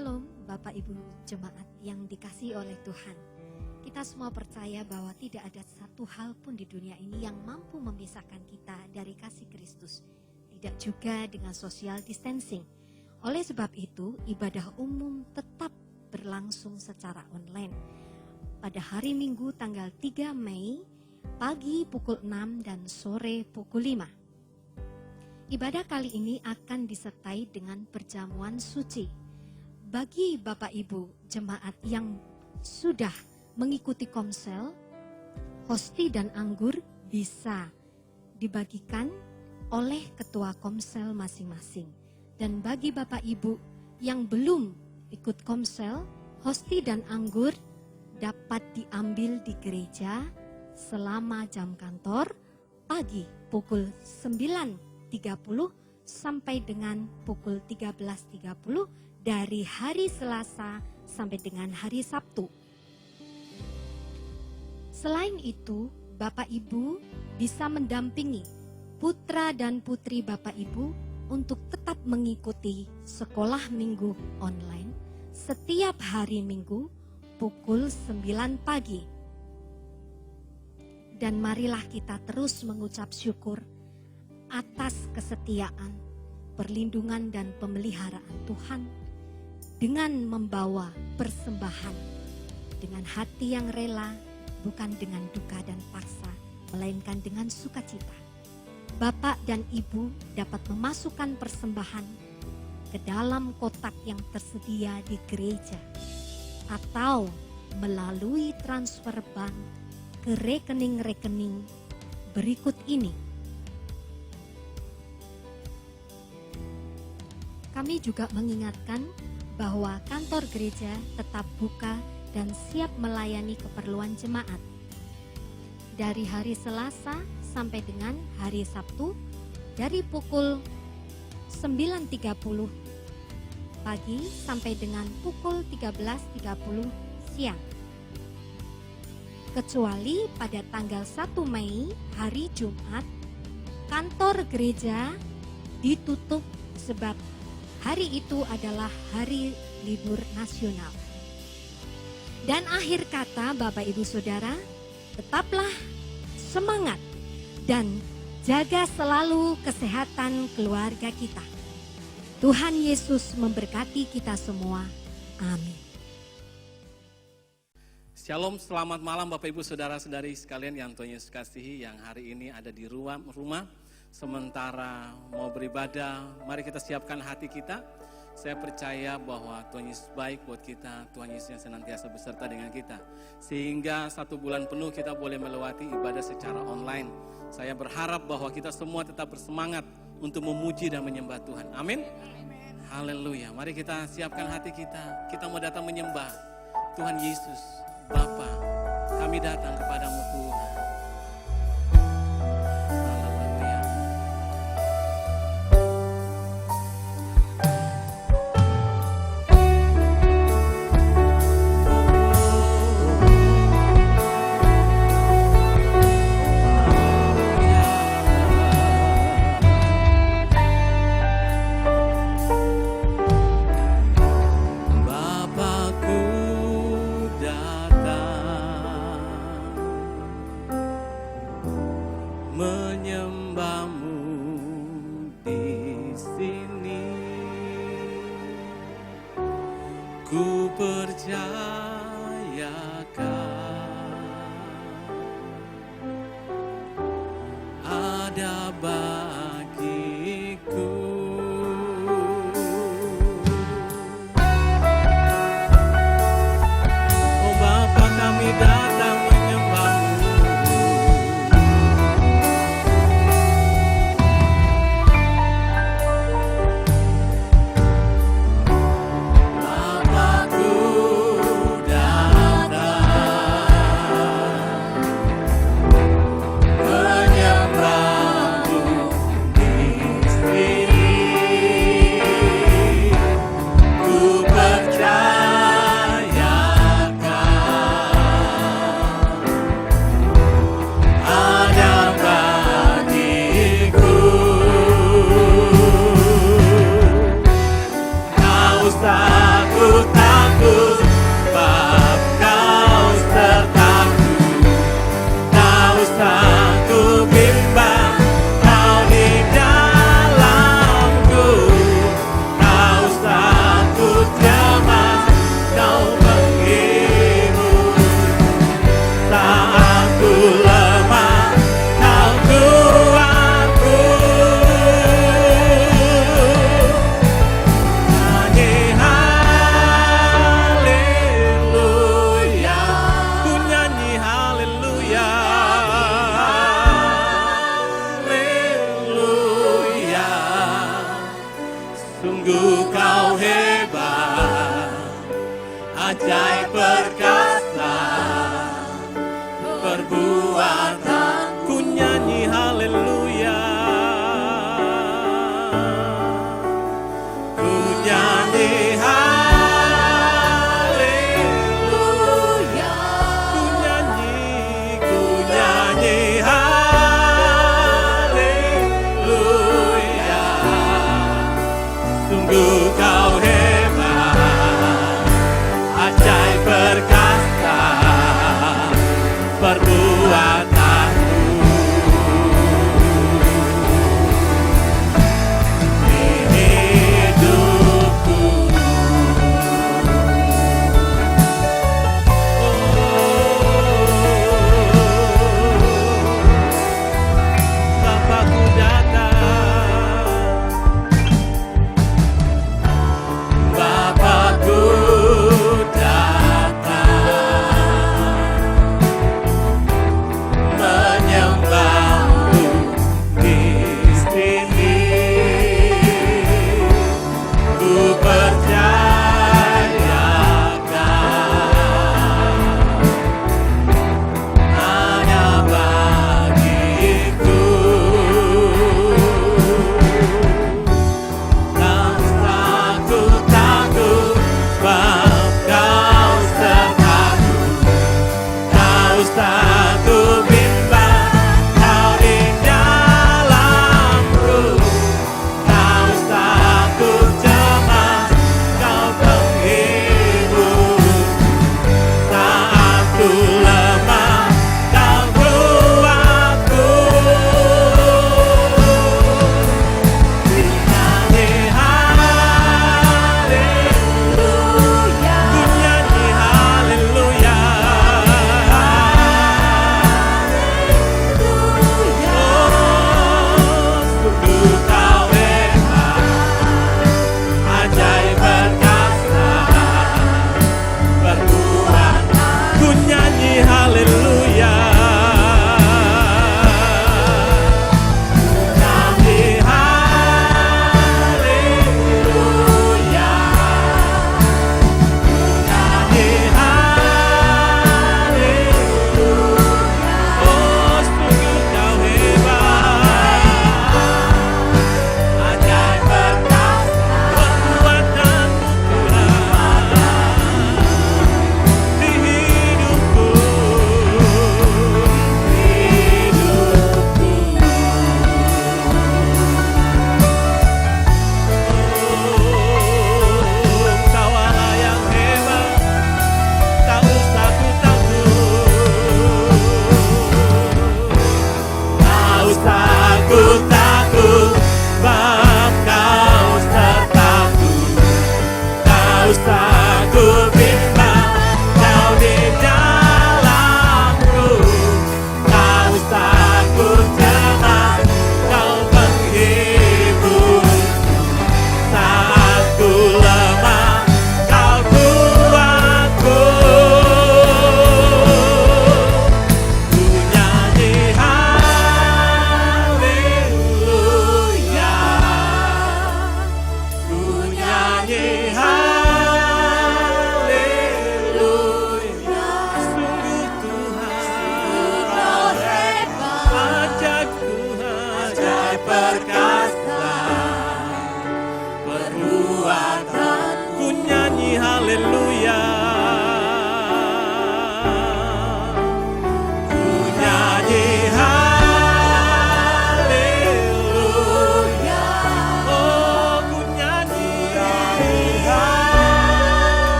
Shalom Bapak Ibu Jemaat yang dikasihi oleh Tuhan. Kita semua percaya bahwa tidak ada satu hal pun di dunia ini yang mampu memisahkan kita dari kasih Kristus. Tidak juga dengan social distancing. Oleh sebab itu, ibadah umum tetap berlangsung secara online. Pada hari Minggu tanggal 3 Mei, pagi pukul 6 dan sore pukul 5. Ibadah kali ini akan disertai dengan perjamuan suci. Bagi Bapak Ibu jemaat yang sudah mengikuti komsel, hosti dan anggur bisa dibagikan oleh ketua komsel masing-masing. Dan bagi Bapak Ibu yang belum ikut komsel, hosti dan anggur dapat diambil di gereja selama jam kantor pagi pukul 9.30 sampai dengan pukul 13.30 dari hari Selasa sampai dengan hari Sabtu. Selain itu, Bapak Ibu bisa mendampingi putra dan putri Bapak Ibu untuk tetap mengikuti sekolah minggu online setiap hari Minggu pukul 9 pagi. Dan marilah kita terus mengucap syukur atas kesetiaan, perlindungan dan pemeliharaan Tuhan dengan membawa persembahan dengan hati yang rela, bukan dengan duka dan paksa, melainkan dengan sukacita. Bapak dan Ibu dapat memasukkan persembahan ke dalam kotak yang tersedia di gereja atau melalui transfer bank ke rekening-rekening berikut ini. Kami juga mengingatkan bahwa kantor gereja tetap buka dan siap melayani keperluan jemaat. Dari hari Selasa sampai dengan hari Sabtu, dari pukul 9.30 pagi sampai dengan pukul 13.30 siang. Kecuali pada tanggal 1 Mei, hari Jumat, kantor gereja ditutup sebab hari itu adalah hari libur nasional. Dan akhir kata Bapak Ibu Saudara, tetaplah semangat dan jaga selalu kesehatan keluarga kita. Tuhan Yesus memberkati kita semua. Amin. Shalom, selamat malam Bapak Ibu Saudara-saudari sekalian yang Tuhan Yesus kasihi, yang hari ini ada di rumah. Sementara mau beribadah, mari kita siapkan hati kita. Saya percaya bahwa Tuhan Yesus baik buat kita, Tuhan Yesus yang senantiasa beserta dengan kita. Sehingga 1 bulan penuh kita boleh melewati ibadah secara online. Saya berharap bahwa kita semua tetap bersemangat untuk memuji dan menyembah Tuhan. Amin. Haleluya. Mari kita siapkan hati kita. Kita mau datang menyembah Tuhan Yesus. Bapa, kami datang kepadamu Tuhan. Bapakku datang perbuatanmu. Di hidupku. Bapakku datang, Bapakku datang,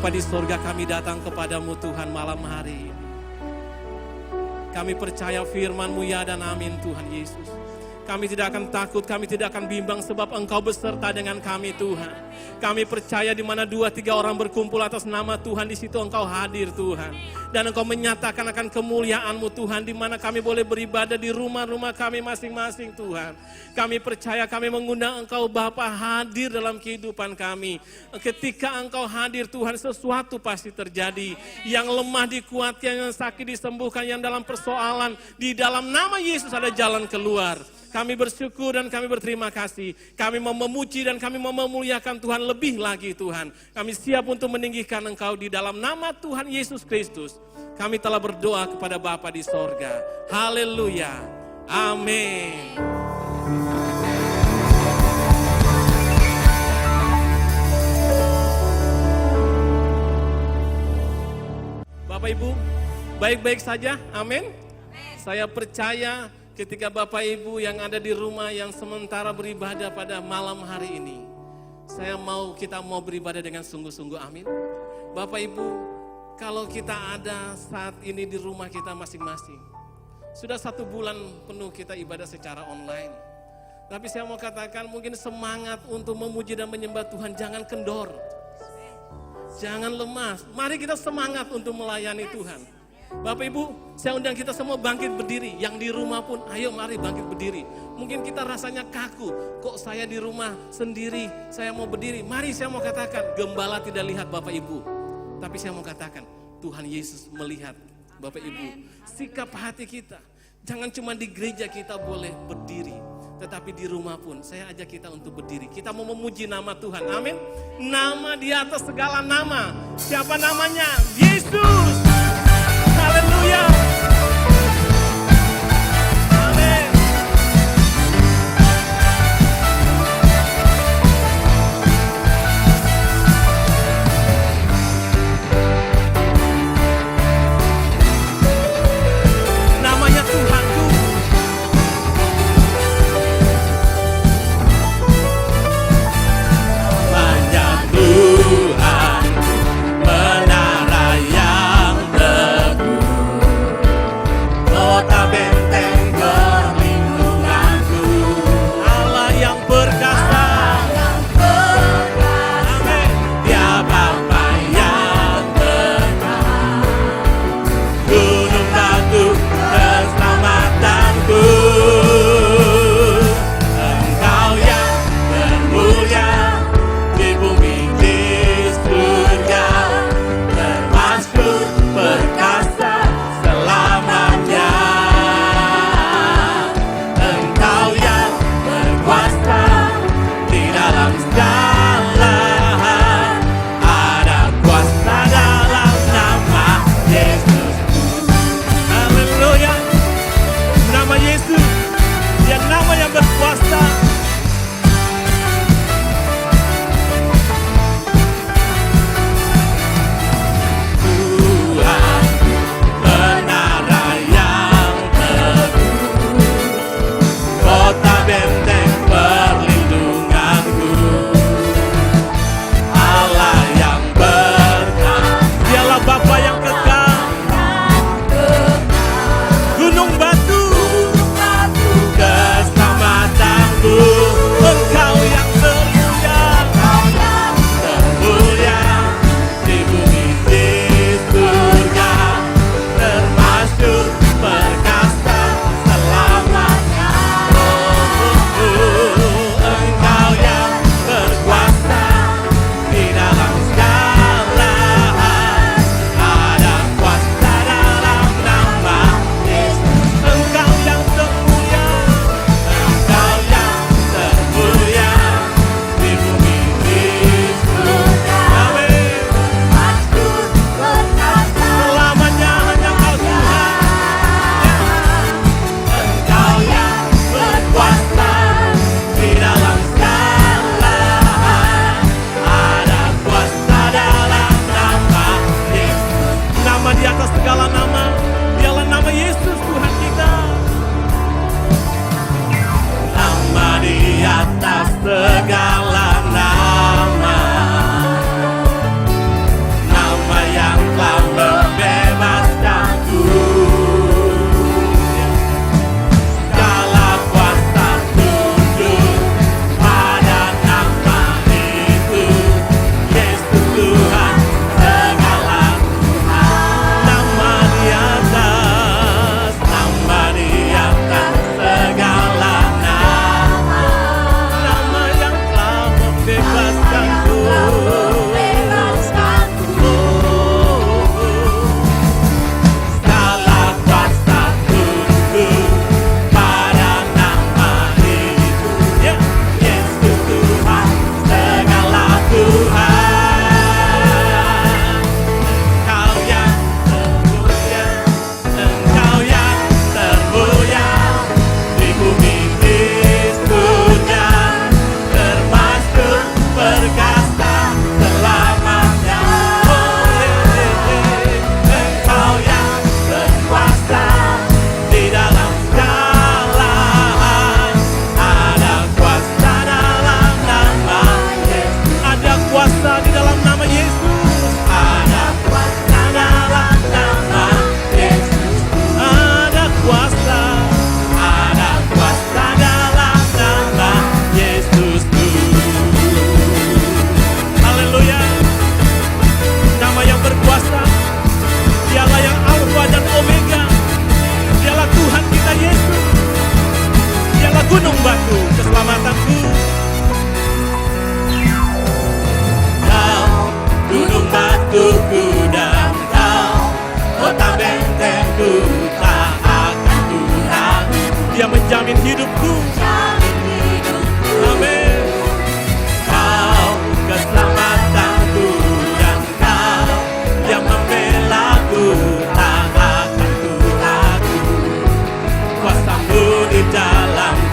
Bapa di sorga, kami datang kepadamu Tuhan malam hari ini. Kami percaya firman-Mu ya dan amin Tuhan Yesus. Kami tidak akan takut, kami tidak akan bimbang sebab Engkau beserta dengan kami Tuhan. Kami percaya di mana 2-3 orang berkumpul atas nama Tuhan, di situ Engkau hadir Tuhan. Dan Engkau menyatakan akan kemuliaan-Mu Tuhan, di mana kami boleh beribadah di rumah-rumah kami masing-masing Tuhan. Kami percaya kami mengundang Engkau Bapa hadir dalam kehidupan kami. Ketika Engkau hadir Tuhan, sesuatu pasti terjadi. Yang lemah dikuatkan, yang sakit disembuhkan, yang dalam persoalan, di dalam nama Yesus ada jalan keluar. Kami bersyukur dan kami berterima kasih. Kami mau memuji dan kami mau memuliakan Tuhan lebih lagi Tuhan. Kami siap untuk meninggikan Engkau di dalam nama Tuhan Yesus Kristus. Kami telah berdoa kepada Bapa di sorga. Haleluya. Amin. Bapak Ibu, baik-baik saja. Amin. Saya percaya ketika Bapak Ibu yang ada di rumah yang sementara beribadah pada malam hari ini, kita mau beribadah dengan sungguh-sungguh, amin. Bapak Ibu, kalau kita ada saat ini di rumah kita masing-masing, sudah 1 bulan penuh kita ibadah secara online. Tapi saya mau katakan mungkin semangat untuk memuji dan menyembah Tuhan jangan kendor. Jangan lemas, mari kita semangat untuk melayani Tuhan. Bapak Ibu, saya undang kita semua bangkit berdiri. Yang di rumah pun, ayo mari bangkit berdiri. Mungkin kita rasanya kaku, kok saya di rumah sendiri, saya mau berdiri. Mari saya mau katakan, gembala tidak lihat Bapak Ibu. Tapi saya mau katakan, Tuhan Yesus melihat Bapak Ibu. Sikap hati kita, jangan cuma di gereja kita boleh berdiri. Tetapi di rumah pun, saya ajak kita untuk berdiri. Kita mau memuji nama Tuhan, amin. Nama di atas segala nama. Siapa namanya? Yesus. Haleluya. Amin. Namanya Tuhanku. Banyak Tuhan, menara yang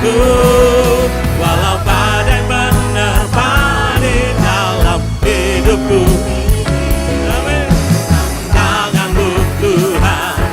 aku, walau badai menerpa di dalam hidupku. Amin. Tanganmu Tuhan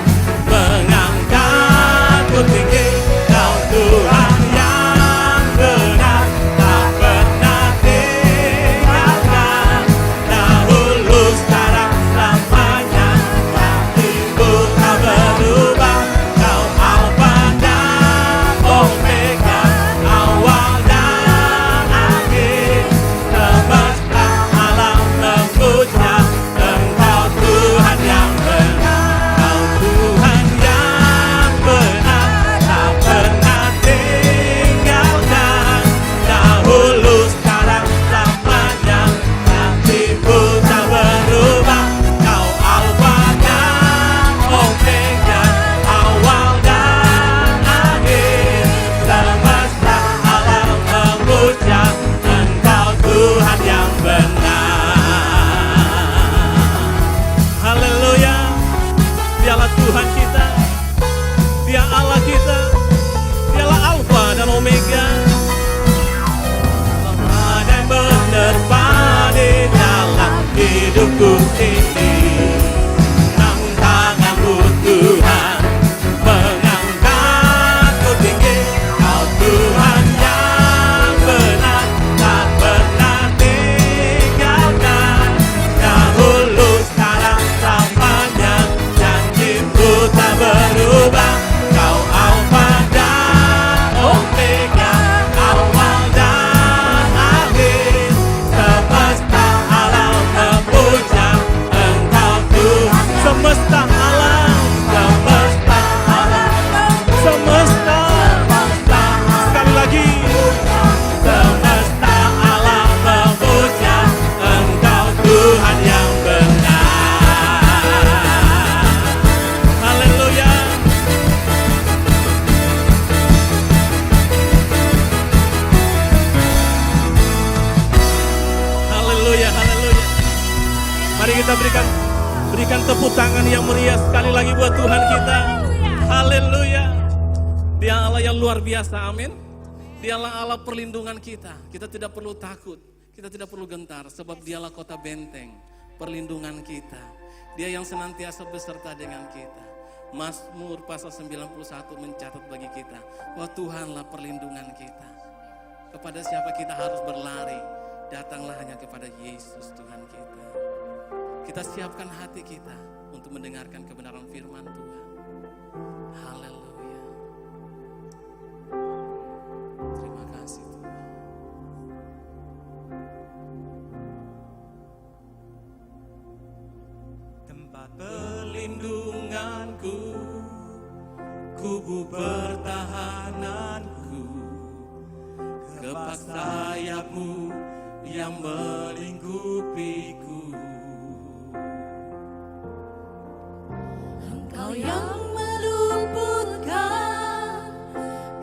mengangkatku tinggi, Kau Tuhan yang benar, tak pernah tinggalkan. Dahulu, sekarang, selamanya, hatiku tak berubah. Kau Alfa dan Omega, awal dan akhir. Semesta alam memuja Engkau Tuhan yang benar. Kau Tuhan yang benar, tak pernah tinggalkan. Dahulu, sekarang, selamanya, hatimu tak berubah. Kau Alfa dan Omega, awal dan akhir. Semesta alam memuja Engkau Tuhan yang benar. Haleluya. Dialah Tuhan kita, Dia Allah kita, Dialah Alfa dan Omega. Badai menerpa di dalam hidupku ini, tanganmu Tuhan mengangkatku tinggi. Kau Tuhan yang benar, tak pernah tinggalkan. Dahulu, sekarang, selamanya, janjimu tak berubah. Kau Alfa dan Omega, awal dan akhir. Semesta alam memuja Engkau Tuhan. Semesta alam, semesta alam, semesta. Sekali lagi. Semesta alam memuja Engkau Tuhan yang benar. Haleluya. Haleluya, haleluya. Mari kita berikan tepuk tangan yang meriah sekali lagi buat Tuhan kita. Haleluya. Dia Allah yang luar biasa, amin. Dialah Allah perlindungan kita. Kita tidak perlu takut, kita tidak perlu gentar, sebab Dialah kota benteng, perlindungan kita. Dia yang senantiasa beserta dengan kita. Mazmur pasal 91 mencatat bagi kita bahwa Tuhanlah perlindungan kita. Kepada siapa kita harus berlari? Datanglah hanya kepada Yesus Tuhan kita. Kita siapkan hati kita untuk mendengarkan kebenaran firman Tuhan. Haleluya. Terima kasih Tuhan. Tempat perlindunganku, kubu pertahananku, kepak sayapmu yang melingkupiku. Engkau yang meluputkan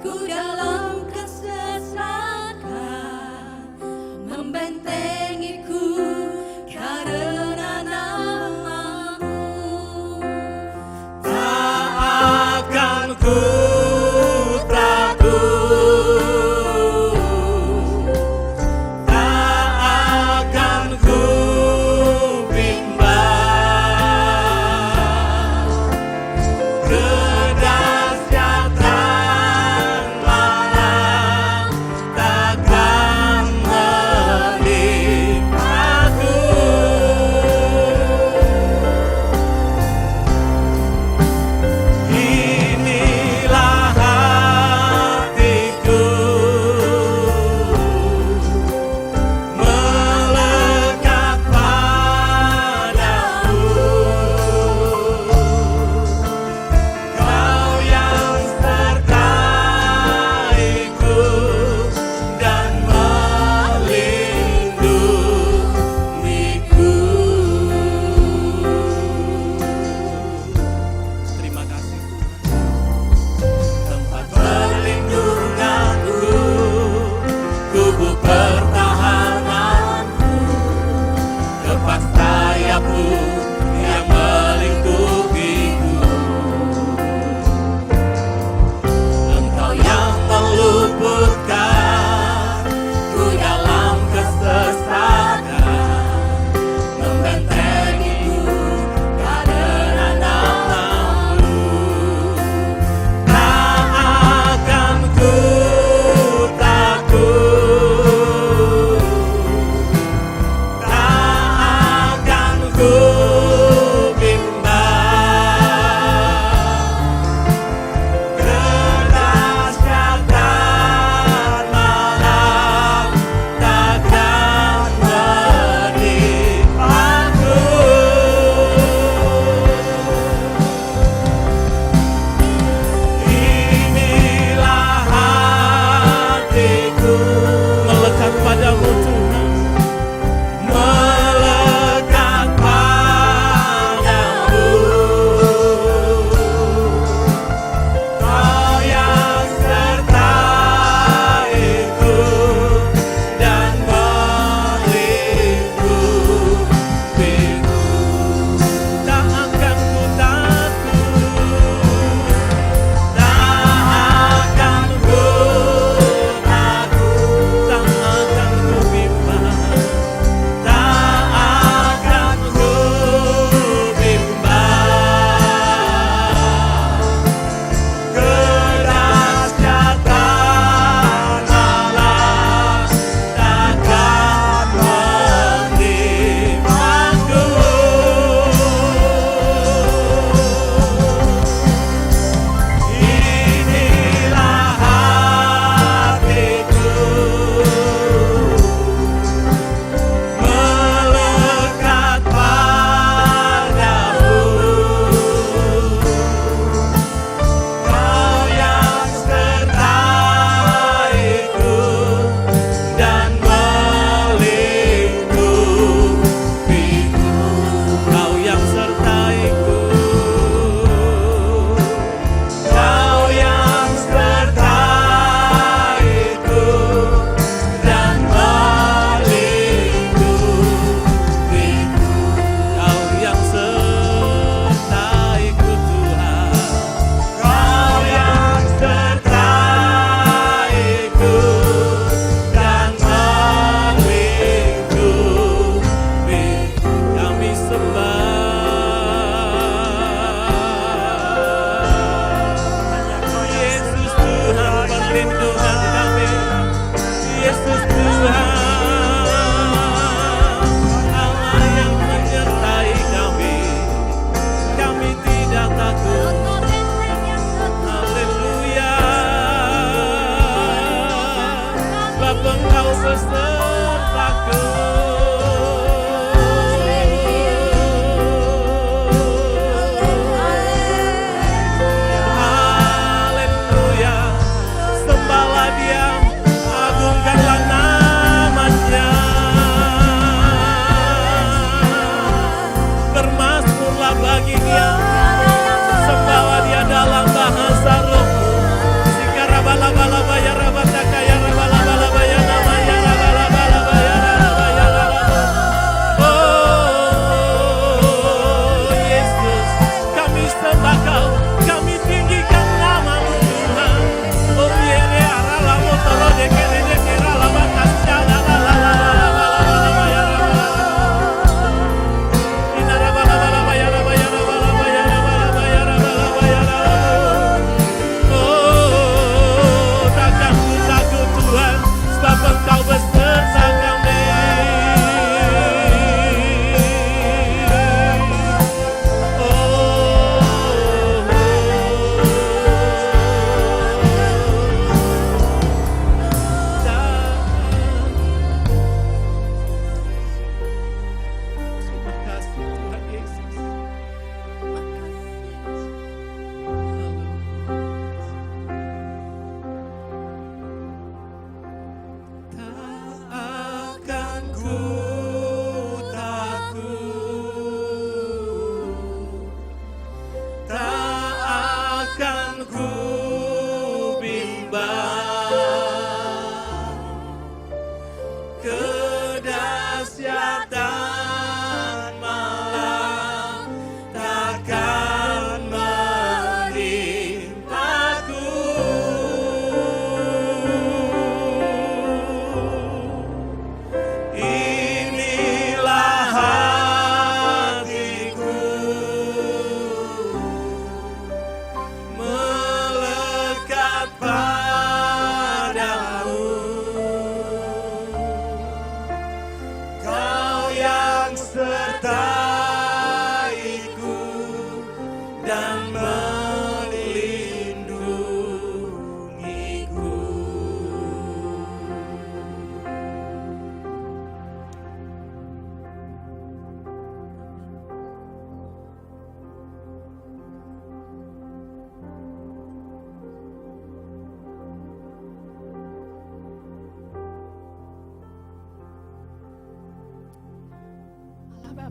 ku dalam kesesatan, membentengiku karena namamu. Tak akan ku takut, tak akan ku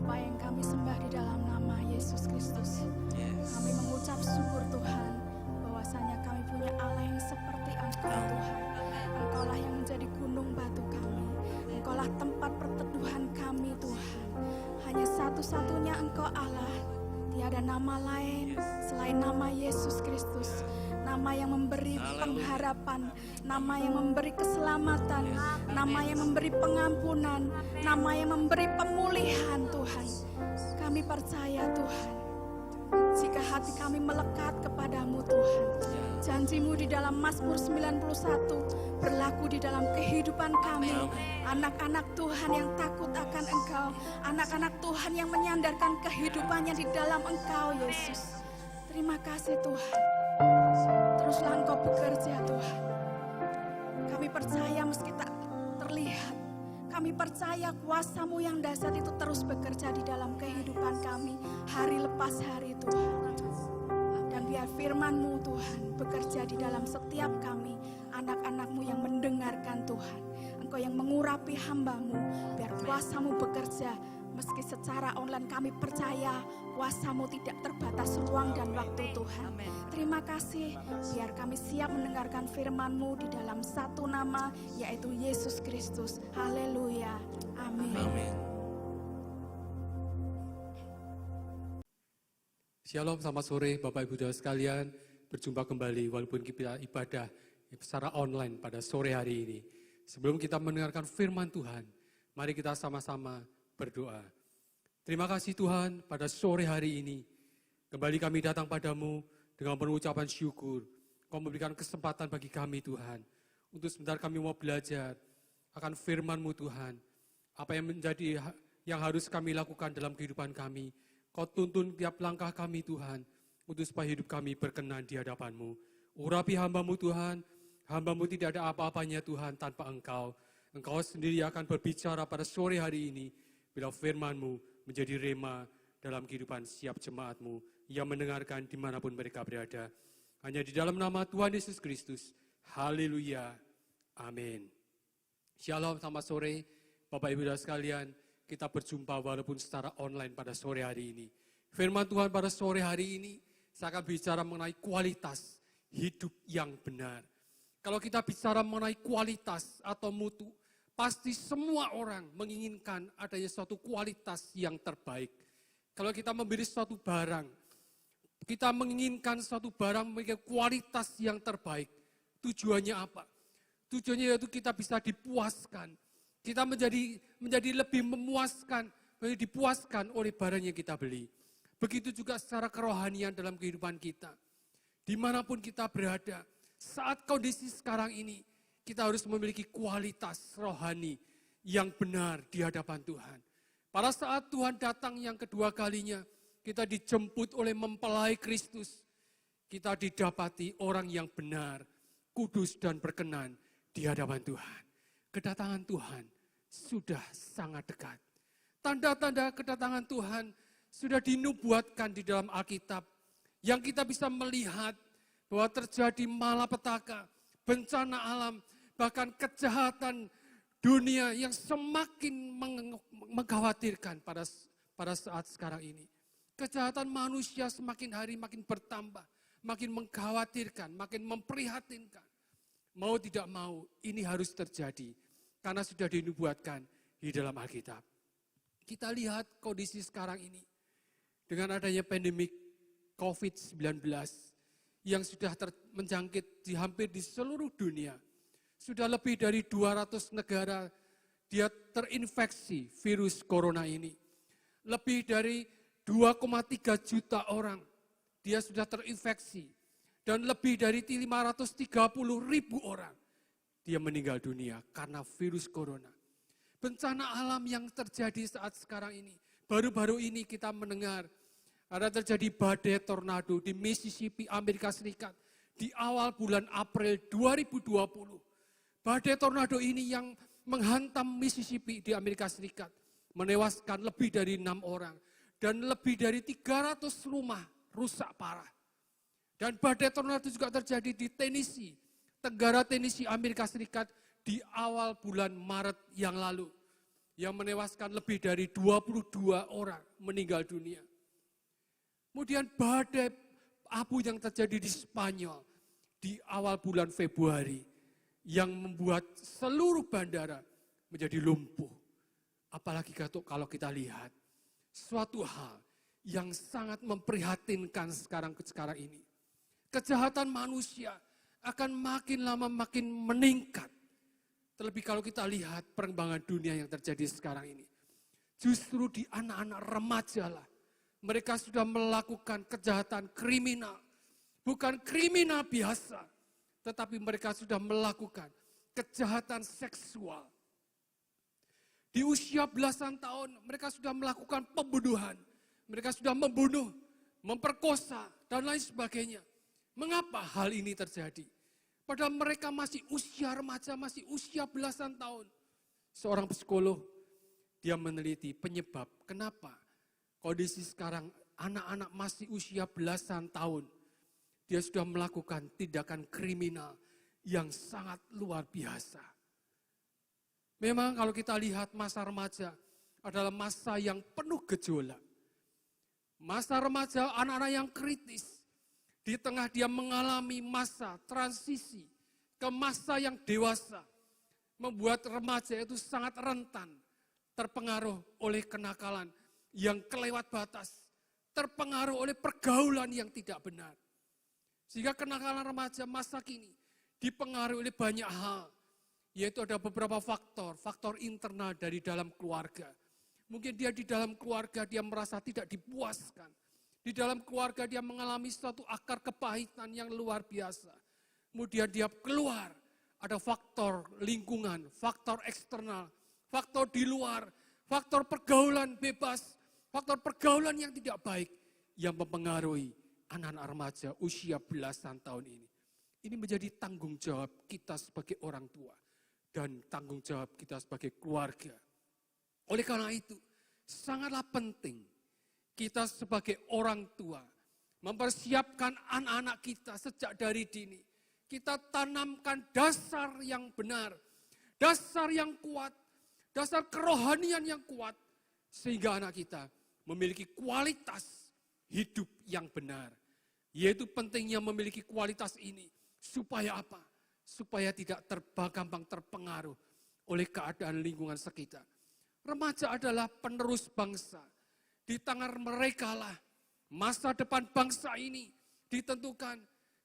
Bapa yang kami sembah di dalam nama Yesus Kristus. Kami mengucap syukur Tuhan, bahwasanya kami punya Allah yang seperti Engkau Tuhan. Engkaulah yang menjadi gunung batu kami. Engkaulah tempat perteduhan kami Tuhan. Hanya satu-satunya Engkau Allah. Tiada nama lain selain nama Yesus Kristus. Nama yang memberi pengharapan, nama yang memberi keselamatan, nama yang memberi pengampunan, nama yang memberi pemulihan Tuhan. Kami percaya Tuhan, jika hati kami melekat kepadamu Tuhan, janjimu di dalam Mazmur 91 berlaku di dalam kehidupan kami. Anak-anak Tuhan yang takut akan Engkau, anak-anak Tuhan yang menyandarkan kehidupannya di dalam Engkau Yesus. Terima kasih Tuhan. Teruslah Engkau bekerja Tuhan. Kami percaya meski tak terlihat, kami percaya kuasa-Mu yang dahsyat itu terus bekerja di dalam kehidupan kami hari lepas hari Tuhan. Dan biar firman-Mu Tuhan bekerja di dalam setiap kami, anak-anak-Mu yang mendengarkan Tuhan. Engkau yang mengurapi hamba-Mu, biar kuasa-Mu bekerja. Meski secara online kami percaya kuasa-Mu tidak terbatas ruang dan waktu Tuhan. Terima kasih, biar kami siap mendengarkan firman-Mu di dalam satu nama, yaitu Yesus Kristus. Haleluya. Amin. Shalom, selamat sore Bapak Ibu Saudara sekalian. Berjumpa kembali walaupun kita ibadah secara online pada sore hari ini. Sebelum kita mendengarkan firman Tuhan, mari kita sama-sama berdoa. Terima kasih Tuhan, pada sore hari ini kembali kami datang padamu dengan pengucapan syukur. Kau memberikan kesempatan bagi kami Tuhan, untuk sebentar kami mau belajar akan firman-Mu Tuhan. Apa yang menjadi yang harus kami lakukan dalam kehidupan kami. Kau tuntun tiap langkah kami Tuhan, untuk supaya hidup kami berkenan di hadapan-Mu. Urapi hamba-Mu Tuhan, hamba-Mu tidak ada apa-apanya Tuhan tanpa Engkau. Engkau sendiri akan berbicara pada sore hari ini, bila firman-Mu menjadi rema dalam kehidupan setiap jemaat-Mu yang mendengarkan dimanapun mereka berada. Hanya di dalam nama Tuhan Yesus Kristus. Haleluya. Amin. Shalom, selamat sore Bapak Ibu dan sekalian. Kita berjumpa walaupun secara online pada sore hari ini. Firman Tuhan pada sore hari ini, saya akan bicara mengenai kualitas hidup yang benar. Kalau kita bicara mengenai kualitas atau mutu, pasti semua orang menginginkan adanya suatu kualitas yang terbaik. Kalau kita membeli suatu barang, kita menginginkan suatu barang memiliki kualitas yang terbaik. Tujuannya apa? Tujuannya yaitu kita bisa dipuaskan. Kita menjadi lebih memuaskan, menjadi dipuaskan oleh barang yang kita beli. Begitu juga secara kerohanian dalam kehidupan kita. Dimanapun kita berada, saat kondisi sekarang ini, kita harus memiliki kualitas rohani yang benar di hadapan Tuhan. Pada saat Tuhan datang yang kedua kalinya, kita dijemput oleh mempelai Kristus. Kita didapati orang yang benar, kudus dan berkenan di hadapan Tuhan. Kedatangan Tuhan sudah sangat dekat. Tanda-tanda kedatangan Tuhan sudah dinubuatkan di dalam Alkitab. Yang kita bisa melihat bahwa terjadi malapetaka, bencana alam, bahkan kejahatan dunia yang semakin mengkhawatirkan pada saat sekarang ini. Kejahatan manusia semakin hari makin bertambah, makin mengkhawatirkan, makin memprihatinkan. Mau tidak mau, ini harus terjadi karena sudah dinubuatkan di dalam Alkitab. Kita lihat kondisi sekarang ini dengan adanya pandemik COVID-19 yang sudah menjangkit hampir di seluruh dunia. Sudah lebih dari 200 negara dia terinfeksi virus corona ini. Lebih dari 2,3 juta orang dia sudah terinfeksi. Dan lebih dari 530 ribu orang dia meninggal dunia karena virus corona. Bencana alam yang terjadi saat sekarang ini. Baru-baru ini kita mendengar ada terjadi badai tornado di Mississippi, Amerika Serikat. Di awal bulan April 2020. Badai tornado ini yang menghantam Mississippi di Amerika Serikat. Menewaskan lebih dari 6 orang. Dan lebih dari 300 rumah rusak parah. Dan badai tornado juga terjadi di Tennessee, Tenggara Tennessee, Amerika Serikat di awal bulan Maret yang lalu. yang menewaskan lebih dari 22 orang meninggal dunia. Kemudian badai abu yang terjadi di Spanyol di awal bulan Februari yang membuat seluruh bandara menjadi lumpuh. Apalagi kalau kita lihat suatu hal yang sangat memprihatinkan sekarang ini. Kejahatan manusia akan makin lama makin meningkat. Terlebih kalau kita lihat perkembangan dunia yang terjadi sekarang ini. Justru di anak-anak remaja lah. Mereka sudah melakukan kejahatan kriminal. Bukan kriminal biasa. Tetapi mereka sudah melakukan kejahatan seksual. Di usia belasan tahun mereka sudah melakukan pembunuhan. Mereka sudah membunuh, memperkosa, dan lain sebagainya. Mengapa hal ini terjadi? Padahal mereka masih usia remaja, masih usia belasan tahun. Seorang psikolog, dia meneliti penyebab kenapa kondisi sekarang anak-anak masih usia belasan tahun. Dia sudah melakukan tindakan kriminal yang sangat luar biasa. Memang kalau kita lihat masa remaja adalah masa yang penuh gejolak. Masa remaja anak-anak yang kritis. Di tengah dia mengalami masa transisi ke masa yang dewasa. Membuat remaja itu sangat rentan. Terpengaruh oleh kenakalan yang kelewat batas. Terpengaruh oleh pergaulan yang tidak benar. Sehingga kenakalan remaja masa kini dipengaruhi oleh banyak hal. Yaitu ada beberapa faktor internal dari dalam keluarga. Mungkin dia di dalam keluarga dia merasa tidak dipuaskan. Di dalam keluarga dia mengalami suatu akar kepahitan yang luar biasa. Kemudian dia keluar, ada faktor lingkungan, faktor eksternal, faktor di luar, faktor pergaulan bebas, faktor pergaulan yang tidak baik yang mempengaruhi anak-anak remaja usia belasan tahun ini. Ini menjadi tanggung jawab kita sebagai orang tua dan tanggung jawab kita sebagai keluarga. Oleh karena itu, sangatlah penting kita sebagai orang tua mempersiapkan anak-anak kita sejak dari dini. Kita tanamkan dasar yang benar, dasar yang kuat, dasar kerohanian yang kuat. Sehingga anak kita memiliki kualitas hidup yang benar. Yaitu pentingnya memiliki kualitas ini. Supaya apa? Supaya tidak gampang terpengaruh oleh keadaan lingkungan sekitar. Remaja adalah penerus bangsa. Di tangan mereka lah masa depan bangsa ini ditentukan.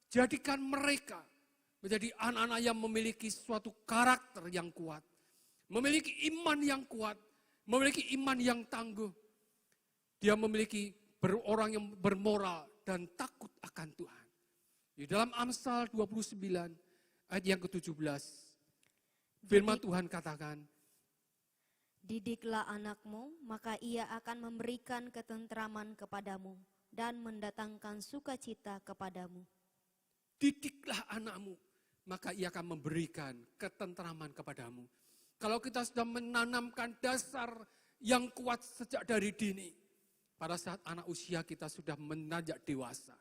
Jadikan mereka menjadi anak-anak yang memiliki suatu karakter yang kuat. Memiliki iman yang kuat. Memiliki iman yang tangguh. Dia memiliki orang yang bermoral dan takut akan Tuhan. Di dalam Amsal 29 ayat yang ke-17. Firman Tuhan katakan, didiklah anakmu, maka ia akan memberikan ketentraman kepadamu dan mendatangkan sukacita kepadamu. Didiklah anakmu, maka ia akan memberikan ketentraman kepadamu. Kalau kita sudah menanamkan dasar yang kuat sejak dari dini, pada saat anak usia kita sudah menanjak dewasa,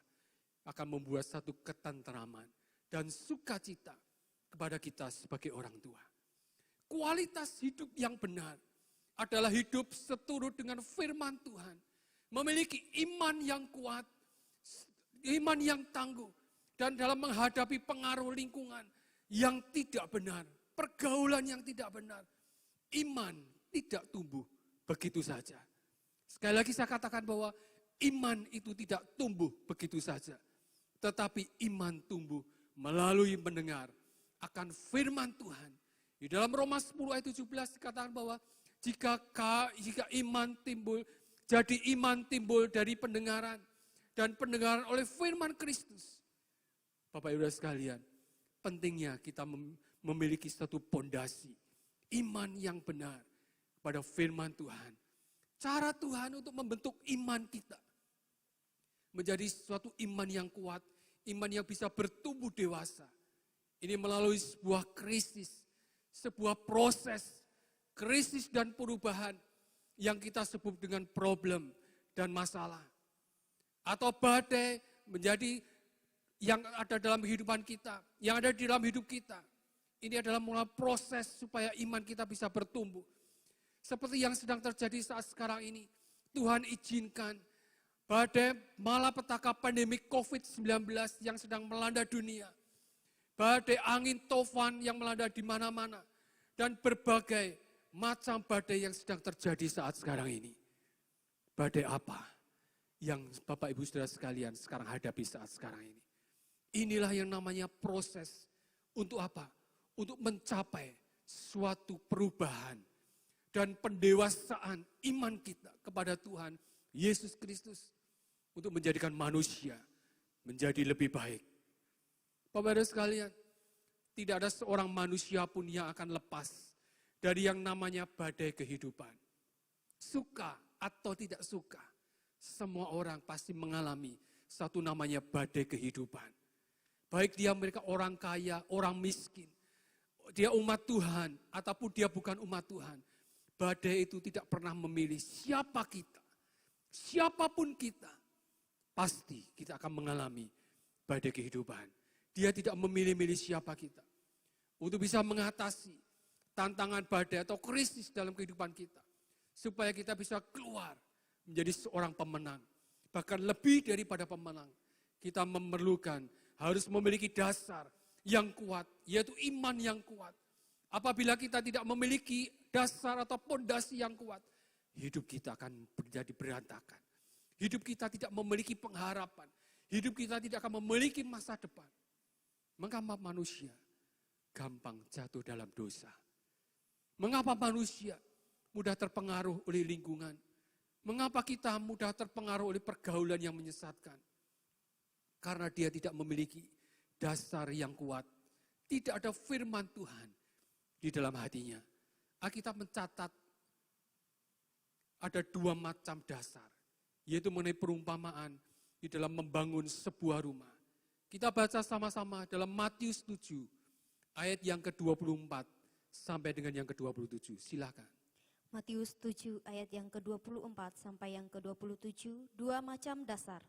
akan membuat satu ketentraman dan sukacita kepada kita sebagai orang tua. Kualitas hidup yang benar adalah hidup seturut dengan firman Tuhan. Memiliki iman yang kuat, iman yang tangguh. Dan dalam menghadapi pengaruh lingkungan yang tidak benar, pergaulan yang tidak benar, iman tidak tumbuh begitu saja. Sekali lagi saya katakan bahwa iman itu tidak tumbuh begitu saja. Tetapi iman tumbuh melalui mendengar akan firman Tuhan. Di dalam Roma 10 ayat 17 dikatakan bahwa jika iman timbul, jadi iman timbul dari pendengaran. Dan pendengaran oleh firman Kristus. Bapak Ibu sekalian, pentingnya kita memiliki satu pondasi. Iman yang benar pada firman Tuhan. Cara Tuhan untuk membentuk iman kita. Menjadi suatu iman yang kuat. Iman yang bisa bertumbuh dewasa. Ini melalui sebuah krisis. Sebuah proses. Krisis dan perubahan yang kita sebut dengan problem dan masalah. Atau badai menjadi yang ada dalam kehidupan kita, yang ada di dalam hidup kita. Ini adalah mulai proses supaya iman kita bisa bertumbuh. Seperti yang sedang terjadi saat sekarang ini. Tuhan izinkan badai malapetaka pandemi COVID-19 yang sedang melanda dunia. Badai angin tofan yang melanda di mana-mana. Dan berbagai macam badai yang sedang terjadi saat sekarang ini. Badai apa yang Bapak Ibu Saudara sekalian sekarang hadapi saat sekarang ini? Inilah yang namanya proses untuk apa? Untuk mencapai suatu perubahan dan pendewasaan iman kita kepada Tuhan Yesus Kristus untuk menjadikan manusia menjadi lebih baik. Bapak Ibu sekalian, tidak ada seorang manusia pun yang akan lepas dari yang namanya badai kehidupan. Suka atau tidak suka, semua orang pasti mengalami satu namanya badai kehidupan. Baik dia mereka orang kaya, orang miskin, dia umat Tuhan ataupun dia bukan umat Tuhan. Badai itu tidak pernah memilih siapa kita. Siapapun kita, pasti kita akan mengalami badai kehidupan. Dia tidak memilih-milih siapa kita. Untuk bisa mengatasi tantangan badai atau krisis dalam kehidupan kita. Supaya kita bisa keluar menjadi seorang pemenang. Bahkan lebih daripada pemenang. Kita memerlukan, harus memiliki dasar yang kuat, yaitu iman yang kuat. Apabila kita tidak memiliki dasar atau pondasi yang kuat, hidup kita akan menjadi berantakan. Hidup kita tidak memiliki pengharapan. Hidup kita tidak akan memiliki masa depan. Mengapa manusia gampang jatuh dalam dosa? Mengapa manusia mudah terpengaruh oleh lingkungan? Mengapa kita mudah terpengaruh oleh pergaulan yang menyesatkan? Karena dia tidak memiliki dasar yang kuat. Tidak ada firman Tuhan di dalam hatinya. Alkitab mencatat ada dua macam dasar. Yaitu mengenai perumpamaan di dalam membangun sebuah rumah. Kita baca sama-sama dalam Matius 7 ayat yang ke-24 sampai dengan yang ke-27. Silakan. Matius 7 ayat yang ke-24 sampai yang ke-27, dua macam dasar.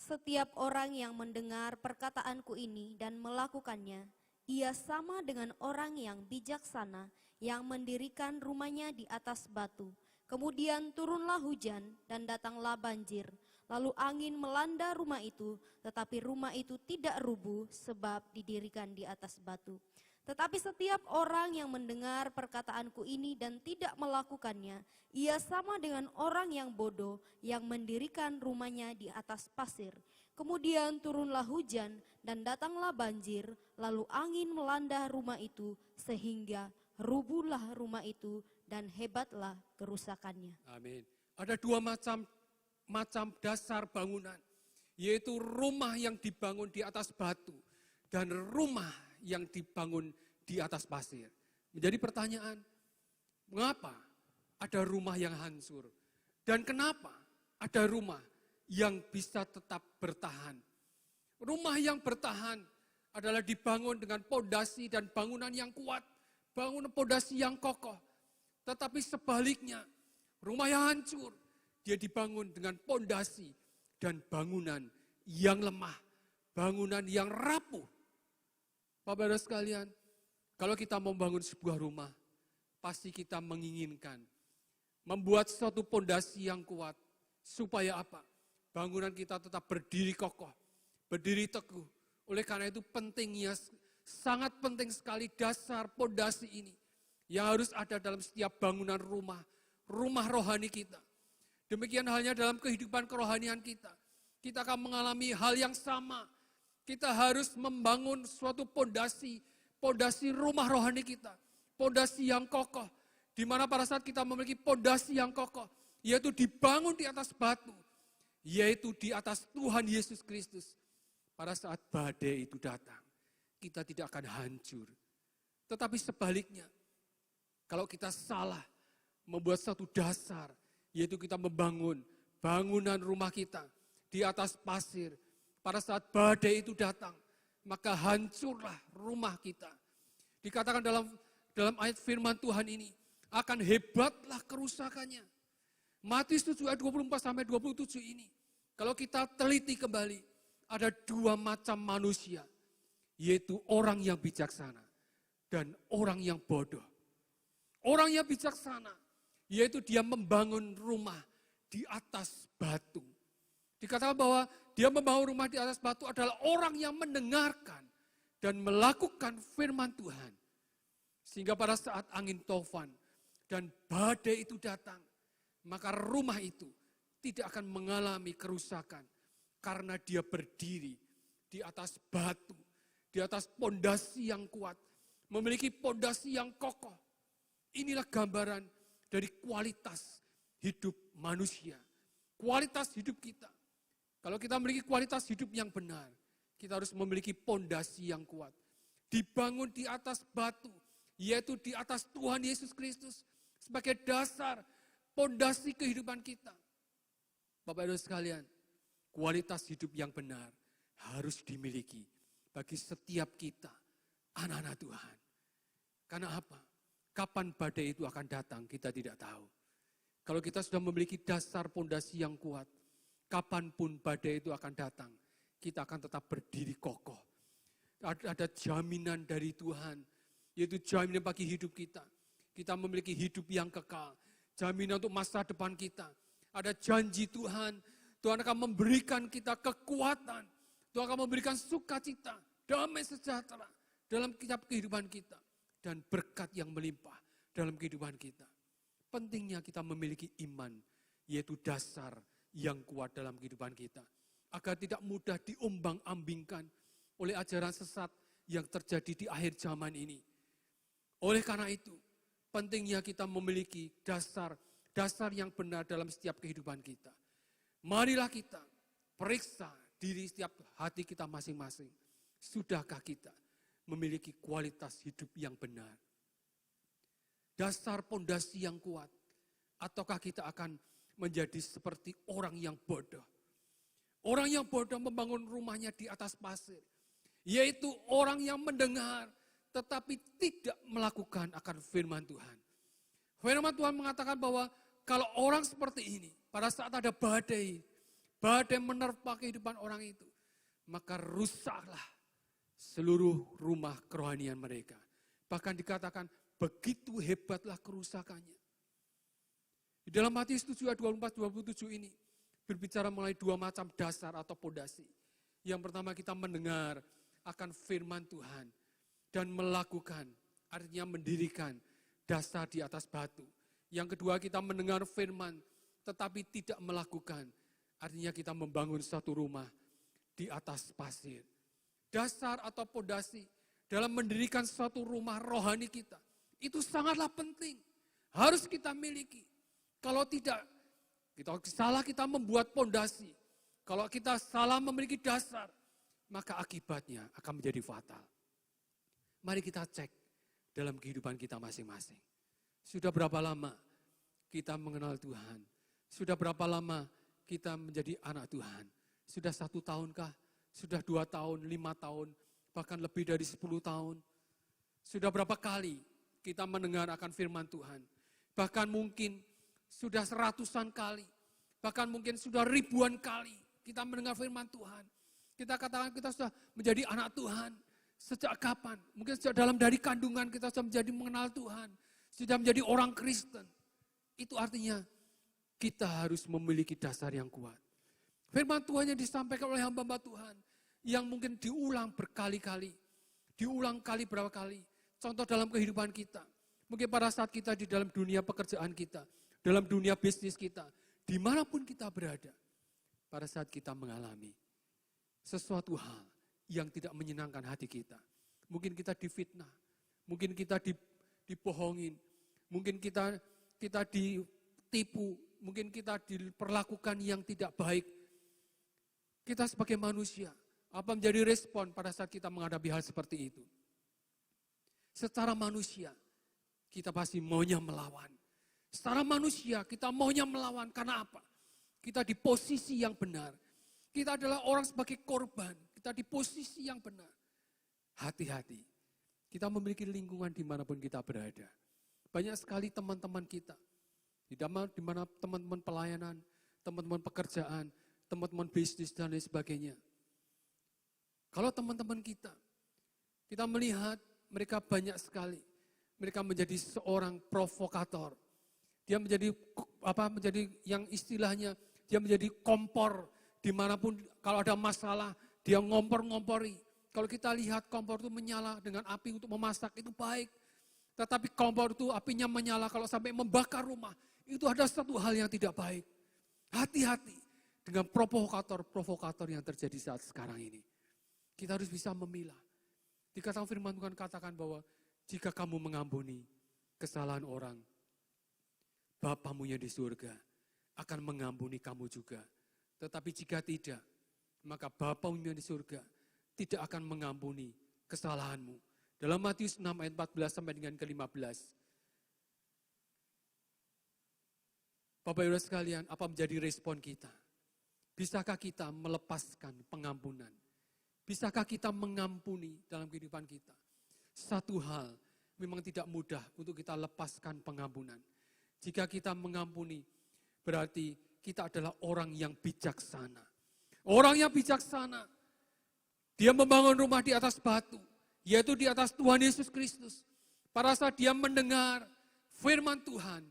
Setiap orang yang mendengar perkataanku ini dan melakukannya, ia sama dengan orang yang bijaksana yang mendirikan rumahnya di atas batu. Kemudian turunlah hujan dan datanglah banjir. Lalu angin melanda rumah itu, tetapi rumah itu tidak rubuh sebab didirikan di atas batu. Tetapi setiap orang yang mendengar perkataanku ini dan tidak melakukannya, ia sama dengan orang yang bodoh yang mendirikan rumahnya di atas pasir. Kemudian turunlah hujan dan datanglah banjir, lalu angin melanda rumah itu sehingga rubuhlah rumah itu dan hebatlah kerusakannya. Amin. Ada dua macam dasar bangunan, yaitu rumah yang dibangun di atas batu dan rumah yang dibangun di atas pasir. Menjadi pertanyaan, mengapa ada rumah yang hancur? Dan kenapa ada rumah yang bisa tetap bertahan? Rumah yang bertahan adalah dibangun dengan pondasi dan bangunan yang kuat, bangunan pondasi yang kokoh. Tetapi sebaliknya, rumah yang hancur, dia dibangun dengan pondasi dan bangunan yang lemah, bangunan yang rapuh. Bapak-Bapak sekalian, kalau kita membangun sebuah rumah, pasti kita menginginkan membuat suatu pondasi yang kuat. Supaya apa? Bangunan kita tetap berdiri kokoh, berdiri teguh. Oleh karena itu pentingnya, sangat penting sekali dasar pondasi ini yang harus ada dalam setiap bangunan rumah rohani kita. Demikian halnya dalam kehidupan kerohanian kita. Kita akan mengalami hal yang sama. Kita harus membangun suatu pondasi rumah rohani kita. Pondasi yang kokoh. Di mana pada saat kita memiliki pondasi yang kokoh, yaitu dibangun di atas batu, yaitu di atas Tuhan Yesus Kristus. Pada saat badai itu datang, kita tidak akan hancur. Tetapi sebaliknya, kalau kita salah membuat satu dasar, yaitu kita membangun bangunan rumah kita di atas pasir. Pada saat badai itu datang, maka hancurlah rumah kita. Dikatakan dalam ayat firman Tuhan ini, akan hebatlah kerusakannya. Matius 7 ayat 24 sampai 27 ini, kalau kita teliti kembali, ada dua macam manusia, yaitu orang yang bijaksana dan orang yang bodoh. Orang yang bijaksana, yaitu dia membangun rumah di atas batu. Dikatakan bahwa dia membangun rumah di atas batu adalah orang yang mendengarkan dan melakukan firman Tuhan. Sehingga pada saat angin tofan dan badai itu datang, maka rumah itu tidak akan mengalami kerusakan karena dia berdiri di atas batu, di atas pondasi yang kuat, memiliki pondasi yang kokoh. Inilah gambaran dari kualitas hidup manusia, kualitas hidup kita. Kalau kita memiliki kualitas hidup yang benar, kita harus memiliki pondasi yang kuat. Dibangun di atas batu, yaitu di atas Tuhan Yesus Kristus sebagai dasar pondasi kehidupan kita. Bapak Ibu sekalian, kualitas hidup yang benar harus dimiliki bagi setiap kita, anak-anak Tuhan. Karena apa? Kapan badai itu akan datang, kita tidak tahu. Kalau kita sudah memiliki dasar pondasi yang kuat, kapanpun badai itu akan datang, kita akan tetap berdiri kokoh. Ada jaminan dari Tuhan, yaitu jaminan bagi hidup kita. Kita memiliki hidup yang kekal, jaminan untuk masa depan kita. Ada janji Tuhan, Tuhan akan memberikan kita kekuatan, Tuhan akan memberikan sukacita, damai sejahtera dalam kehidupan kita. Dan berkat yang melimpah dalam kehidupan kita. Pentingnya kita memiliki iman, yaitu dasar yang kuat dalam kehidupan kita. Agar tidak mudah diombang-ambingkan oleh ajaran sesat yang terjadi di akhir zaman ini. Oleh karena itu, pentingnya kita memiliki dasar yang benar dalam setiap kehidupan kita. Marilah kita periksa diri setiap hati kita masing-masing. Sudahkah kita memiliki kualitas hidup yang benar? Dasar pondasi yang kuat. Ataukah kita akan menjadi seperti orang yang bodoh? Orang yang bodoh membangun rumahnya di atas pasir. Yaitu orang yang mendengar tetapi tidak melakukan akan firman Tuhan. Firman Tuhan mengatakan bahwa kalau orang seperti ini, pada saat ada badai menerpa kehidupan orang itu, maka rusaklah seluruh rumah kerohanian mereka. Bahkan dikatakan begitu hebatlah kerusakannya. Di dalam Matius 7 ayat 24-27 ini berbicara mengenai dua macam dasar atau pondasi. Yang pertama kita mendengar akan firman Tuhan dan melakukan, artinya mendirikan dasar di atas batu. Yang kedua kita mendengar firman tetapi tidak melakukan, artinya kita membangun satu rumah di atas pasir. Dasar atau pondasi dalam mendirikan suatu rumah rohani kita, itu sangatlah penting, harus kita miliki. Kalau tidak, kita membuat pondasi, kalau kita salah memiliki dasar, maka akibatnya akan menjadi fatal. Mari kita cek dalam kehidupan kita masing-masing. Sudah berapa lama kita mengenal Tuhan? Sudah berapa lama kita menjadi anak Tuhan? Sudah 1 tahunkah? Sudah 2 tahun, 5 tahun, bahkan lebih dari 10 tahun? Sudah berapa kali kita mendengar akan firman Tuhan? Bahkan mungkin sudah 100-an kali, bahkan mungkin sudah ribuan kali kita mendengar firman Tuhan. Kita katakan kita sudah menjadi anak Tuhan. Sejak kapan? Mungkin sejak dalam dari kandungan kita sudah menjadi mengenal Tuhan. Sudah menjadi orang Kristen. Itu artinya kita harus memiliki dasar yang kuat. Firman Tuhan yang disampaikan oleh hamba Tuhan. Yang mungkin diulang berkali-kali. Diulang kali berapa kali. Contoh dalam kehidupan kita. Mungkin pada saat kita di dalam dunia pekerjaan kita. Dalam dunia bisnis kita. Dimanapun kita berada. Pada saat kita mengalami sesuatu hal yang tidak menyenangkan hati kita. Mungkin kita difitnah. Mungkin kita dibohongin. Mungkin kita ditipu. Mungkin kita diperlakukan yang tidak baik. Kita sebagai manusia, apa menjadi respon pada saat kita menghadapi hal seperti itu? Secara manusia, kita pasti maunya melawan. Secara manusia, kita maunya melawan. Karena apa? Kita di posisi yang benar. Kita adalah orang sebagai korban. Kita di posisi yang benar. Hati-hati. Kita memiliki lingkungan dimanapun kita berada. Banyak sekali teman-teman kita. Di mana teman-teman pelayanan, teman-teman pekerjaan, teman-teman bisnis dan lain sebagainya. Kalau teman-teman kita melihat mereka banyak sekali. Mereka menjadi seorang provokator. Dia menjadi menjadi yang istilahnya dia menjadi kompor dimanapun kalau ada masalah dia ngompor-ngompori. Kalau kita lihat kompor itu menyala dengan api untuk memasak itu baik. Tetapi kompor itu apinya menyala kalau sampai membakar rumah. Itu ada satu hal yang tidak baik. Hati-hati dengan provokator-provokator yang terjadi saat sekarang ini. Kita harus bisa memilah. Dikatakan firman Tuhan katakan bahwa jika kamu mengampuni kesalahan orang, Bapamu yang di surga akan mengampuni kamu juga. Tetapi jika tidak, maka Bapamu yang di surga tidak akan mengampuni kesalahanmu. Dalam Matius 6 ayat 14 sampai dengan ke-15. Bapak Ibu sekalian, apa menjadi respon kita? Bisakah kita melepaskan pengampunan? Bisakah kita mengampuni dalam kehidupan kita? Satu hal memang tidak mudah untuk kita lepaskan pengampunan. Jika kita mengampuni, berarti kita adalah orang yang bijaksana. Orang yang bijaksana, dia membangun rumah di atas batu, yaitu di atas Tuhan Yesus Kristus. Pada saat dia mendengar firman Tuhan,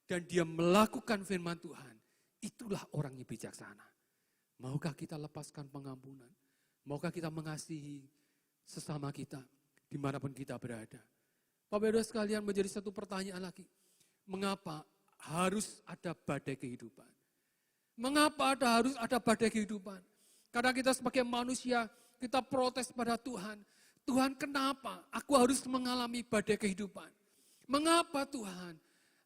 dan dia melakukan firman Tuhan, itulah orang yang bijaksana. Maukah kita lepaskan pengampunan? Maukah kita mengasihi sesama kita, dimanapun kita berada? Bapak Ibu sekalian, menjadi satu pertanyaan lagi. Mengapa harus ada badai kehidupan? Mengapa harus ada badai kehidupan? Karena kita sebagai manusia, kita protes pada Tuhan. Tuhan, kenapa aku harus mengalami badai kehidupan? Mengapa Tuhan,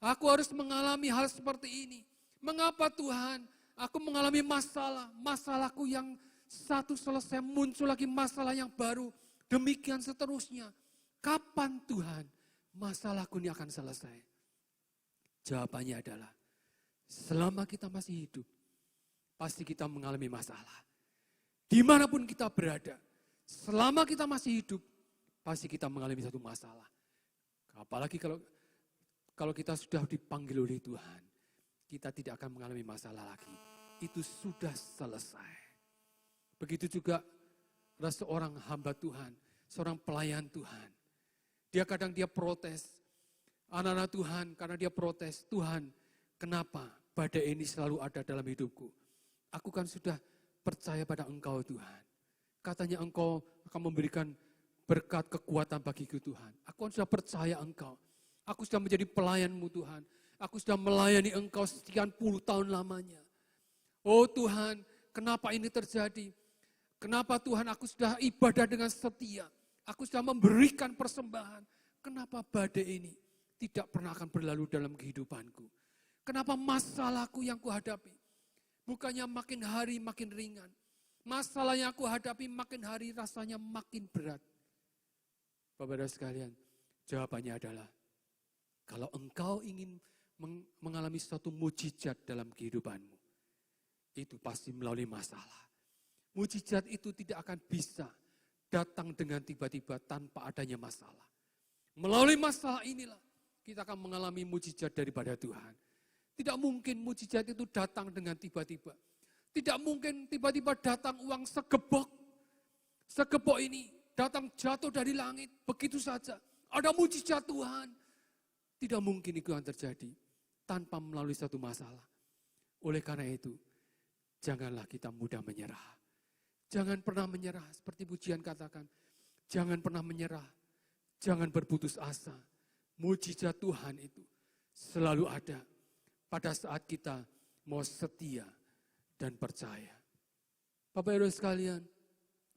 aku harus mengalami hal seperti ini? Mengapa Tuhan, aku mengalami masalahku yang satu selesai, muncul lagi masalah yang baru, demikian seterusnya. Kapan Tuhan masalahku ini akan selesai? Jawabannya adalah, selama kita masih hidup, pasti kita mengalami masalah. Dimanapun kita berada, selama kita masih hidup, pasti kita mengalami satu masalah. Apalagi kalau kita sudah dipanggil oleh Tuhan, kita tidak akan mengalami masalah lagi. Itu sudah selesai. Begitu juga ada seorang hamba Tuhan, seorang pelayan Tuhan. Dia protes. Anak-anak Tuhan, karena dia protes, Tuhan, kenapa badai ini selalu ada dalam hidupku? Aku kan sudah percaya pada Engkau Tuhan. Katanya Engkau akan memberikan berkat kekuatan bagiku Tuhan. Aku kan sudah percaya Engkau. Aku sudah menjadi pelayan-Mu Tuhan. Aku sudah melayani Engkau sekian puluh tahun lamanya. Oh Tuhan, kenapa ini terjadi? Kenapa Tuhan aku sudah ibadah dengan setia? Aku sudah memberikan persembahan. Kenapa badai ini tidak pernah akan berlalu dalam kehidupanku? Kenapa masalahku yang kuhadapi bukannya makin hari makin ringan? Masalah yang aku hadapi makin hari rasanya makin berat. Bapak-bapak sekalian, jawabannya adalah, kalau engkau ingin mengalami suatu mujizat dalam kehidupanmu, itu pasti melalui masalah. Mujizat itu tidak akan bisa datang dengan tiba-tiba tanpa adanya masalah. Melalui masalah inilah kita akan mengalami mujizat daripada Tuhan. Tidak mungkin mujizat itu datang dengan tiba-tiba. Tidak mungkin tiba-tiba datang uang segebok. Segebok ini datang jatuh dari langit begitu saja. Ada mujizat Tuhan. Tidak mungkin itu yang terjadi tanpa melalui satu masalah. Oleh karena itu, janganlah kita mudah menyerah. Jangan pernah menyerah, seperti pujian katakan. Jangan pernah menyerah. Jangan berputus asa. Mujizat Tuhan itu selalu ada pada saat kita mau setia dan percaya. Bapak Ibu sekalian,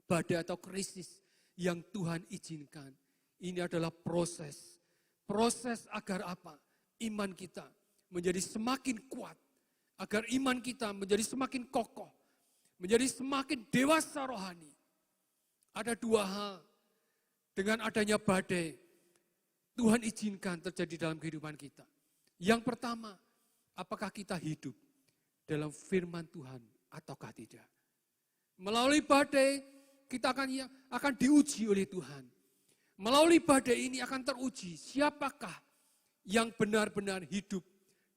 badai atau krisis yang Tuhan izinkan, ini adalah proses. Proses agar apa? Iman kita menjadi semakin kuat. Agar iman kita menjadi semakin kokoh. Menjadi semakin dewasa rohani. Ada dua hal. Dengan adanya badai, Tuhan izinkan terjadi dalam kehidupan kita. Yang pertama, apakah kita hidup dalam firman Tuhan ataukah tidak? Melalui badai, kita akan diuji oleh Tuhan. Melalui badai ini akan teruji siapakah yang benar-benar hidup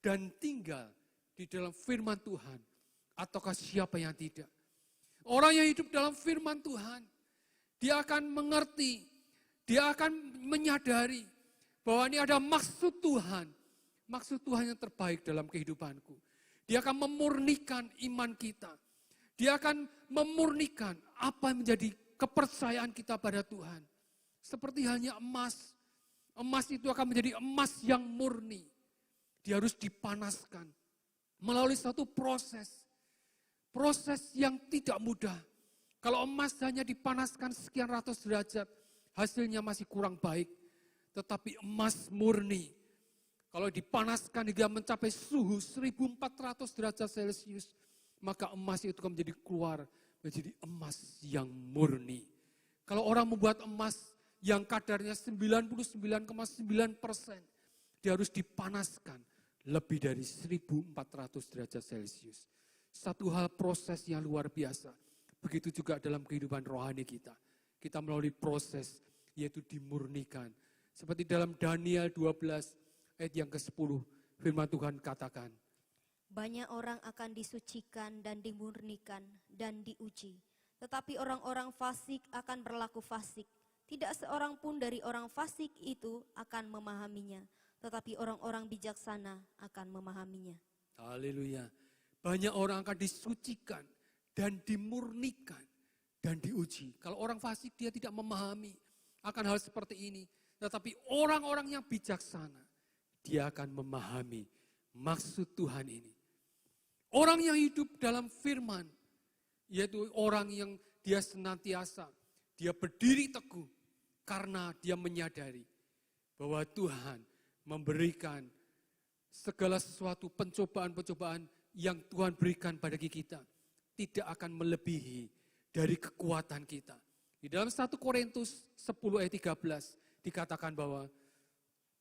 dan tinggal di dalam firman Tuhan, ataukah siapa yang tidak. Orang yang hidup dalam firman Tuhan, dia akan mengerti, dia akan menyadari bahwa ini ada maksud Tuhan maksud Tuhan yang terbaik dalam kehidupanku. Dia akan memurnikan iman kita. Dia akan memurnikan apa yang menjadi kepercayaan kita pada Tuhan. Seperti halnya emas. Emas itu akan menjadi emas yang murni. Dia harus dipanaskan melalui satu proses. Proses yang tidak mudah. Kalau emas hanya dipanaskan sekian ratus derajat, hasilnya masih kurang baik. Tetapi emas murni, kalau dipanaskan hingga mencapai suhu 1400 derajat Celcius, maka emas itu akan menjadi keluar menjadi emas yang murni. Kalau orang membuat emas yang kadarnya 99,9%, dia harus dipanaskan lebih dari 1400 derajat Celcius. Satu hal proses yang luar biasa. Begitu juga dalam kehidupan rohani kita. Kita melalui proses yaitu dimurnikan. Seperti dalam Daniel 12 ayat yang ke-10 firman Tuhan katakan. Banyak orang akan disucikan dan dimurnikan dan diuji. Tetapi orang-orang fasik akan berlaku fasik. Tidak seorang pun dari orang fasik itu akan memahaminya. Tetapi orang-orang bijaksana akan memahaminya. Haleluya. Banyak orang akan disucikan dan dimurnikan dan diuji. Kalau orang fasik dia tidak memahami akan hal seperti ini. Tetapi orang-orang yang bijaksana, dia akan memahami maksud Tuhan ini. Orang yang hidup dalam firman, yaitu orang yang dia senantiasa, dia berdiri teguh karena dia menyadari bahwa Tuhan memberikan segala sesuatu pencobaan-pencobaan yang Tuhan berikan pada kita tidak akan melebihi dari kekuatan kita. Di dalam 1 Korintus 10 ayat 13 dikatakan bahwa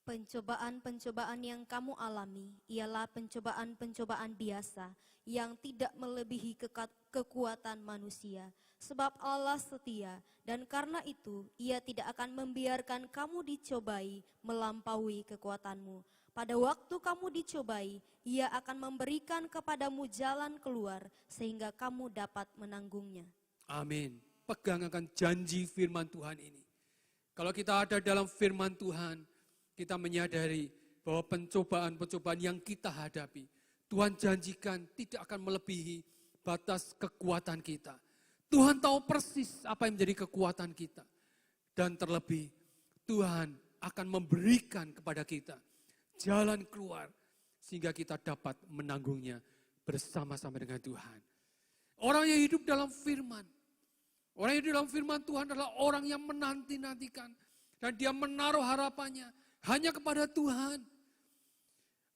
pencobaan-pencobaan yang kamu alami ialah pencobaan-pencobaan biasa yang tidak melebihi kekuatan manusia. Sebab Allah setia dan karena itu ia tidak akan membiarkan kamu dicobai melampaui kekuatanmu. Pada waktu kamu dicobai, ia akan memberikan kepadamu jalan keluar sehingga kamu dapat menanggungnya. amin. Pegang akan janji firman Tuhan ini. Kalau kita ada dalam firman Tuhan, kita menyadari bahwa pencobaan-pencobaan yang kita hadapi, Tuhan janjikan tidak akan melebihi batas kekuatan kita. Tuhan tahu persis apa yang menjadi kekuatan kita. Dan terlebih, Tuhan akan memberikan kepada kita jalan keluar sehingga kita dapat menanggungnya bersama-sama dengan Tuhan. Orang yang hidup dalam firman, orang yang hidup dalam firman Tuhan adalah orang yang menanti-nantikan dan dia menaruh harapannya hanya kepada Tuhan.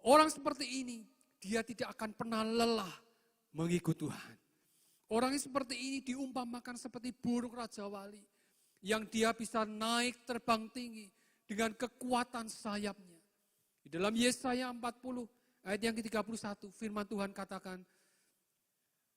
Orang seperti ini, dia tidak akan pernah lelah mengikut Tuhan. Orang yang seperti ini diumpamakan seperti burung Raja Wali yang dia bisa naik terbang tinggi dengan kekuatan sayapnya. Di dalam Yesaya 40 ayat yang ke-31 firman Tuhan katakan,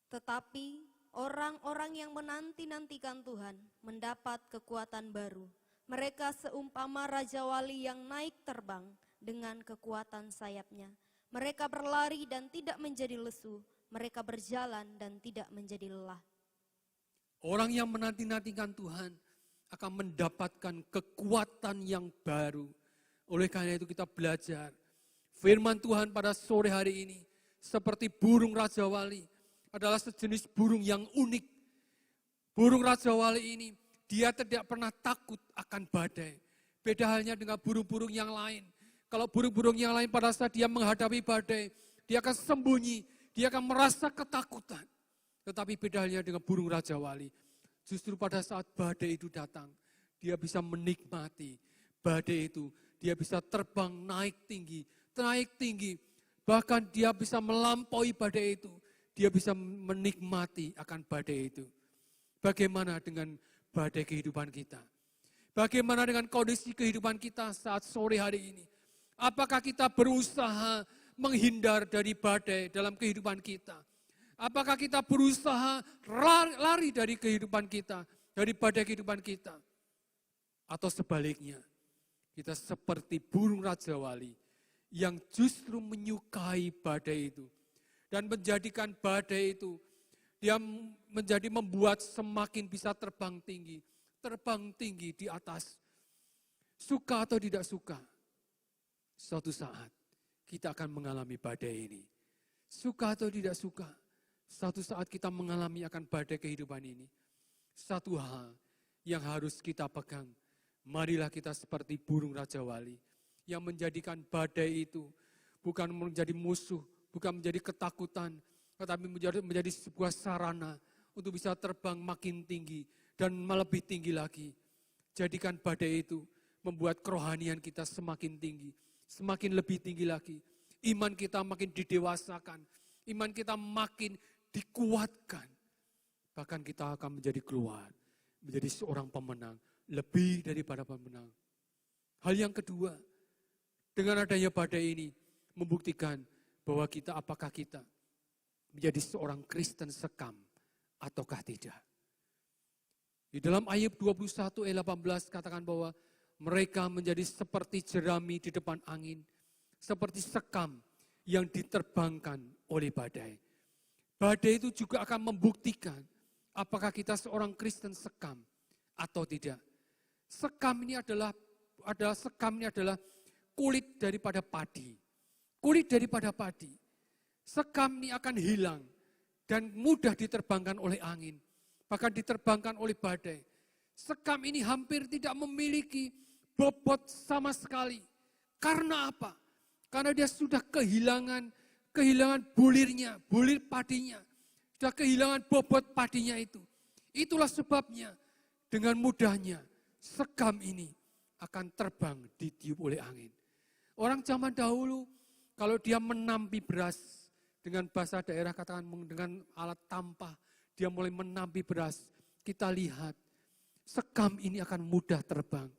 Tetapi orang-orang yang menanti-nantikan Tuhan mendapat kekuatan baru. Mereka seumpama Raja Wali yang naik terbang dengan kekuatan sayapnya. Mereka berlari dan tidak menjadi lesu. Mereka berjalan dan tidak menjadi lelah. orang yang menanti-nantikan Tuhan akan mendapatkan kekuatan yang baru. Oleh karena itu kita belajar firman Tuhan pada sore hari ini seperti burung Raja Wali adalah sejenis burung yang unik. Burung Raja Wali ini dia tidak pernah takut akan badai. Beda halnya dengan burung-burung yang lain. Kalau burung-burung yang lain pada saat dia menghadapi badai, dia akan sembunyi, dia akan merasa ketakutan. Tetapi beda halnya dengan burung Raja Wali. Justru pada saat badai itu datang, dia bisa menikmati badai itu. Dia bisa terbang naik tinggi. Bahkan dia bisa melampaui badai itu. Dia bisa menikmati akan badai itu. Bagaimana dengan badai kehidupan kita? Bagaimana dengan kondisi kehidupan kita saat sore hari ini? Apakah kita berusaha menghindar dari badai dalam kehidupan kita? Apakah kita berusaha lari dari kehidupan kita, dari badai kehidupan kita? Atau sebaliknya, kita seperti burung Raja Wali yang justru menyukai badai itu. Dan menjadikan badai itu, dia membuat semakin bisa terbang tinggi di atas. Suka atau tidak suka, suatu saat kita akan mengalami badai ini. Suka atau tidak suka, satu saat kita mengalami akan badai kehidupan ini. Satu hal yang harus kita pegang, marilah kita seperti burung Raja Wali yang menjadikan badai itu bukan menjadi musuh, bukan menjadi ketakutan, tetapi menjadi sebuah sarana untuk bisa terbang makin tinggi dan lebih tinggi lagi. Jadikan badai itu membuat kerohanian kita semakin tinggi, semakin lebih tinggi lagi. Iman kita makin didewasakan, iman kita makin dikuatkan. Bahkan kita akan menjadi keluar, menjadi seorang pemenang, lebih daripada pemenang. Hal yang kedua, dengan adanya badai ini, membuktikan bahwa apakah kita menjadi seorang Kristen sekam ataukah tidak. Di dalam ayat 21 ayat 18 katakan bahwa mereka menjadi seperti jerami di depan angin, seperti sekam yang diterbangkan oleh badai. Badai itu juga akan membuktikan apakah kita seorang Kristen sekam atau tidak. Sekam ini adalah kulit daripada padi. Kulit daripada padi. Sekam ini akan hilang dan mudah diterbangkan oleh angin, bahkan diterbangkan oleh badai. Sekam ini hampir tidak memiliki bobot sama sekali. Karena apa? Karena dia sudah kehilangan bulirnya, bulir padinya. Sudah kehilangan bobot padinya itu. Itulah sebabnya dengan mudahnya sekam ini akan terbang ditiup oleh angin. Orang zaman dahulu kalau dia menampi beras, dengan bahasa daerah katakan dengan alat tampah, dia mulai menampi beras. Kita lihat sekam ini akan mudah terbang.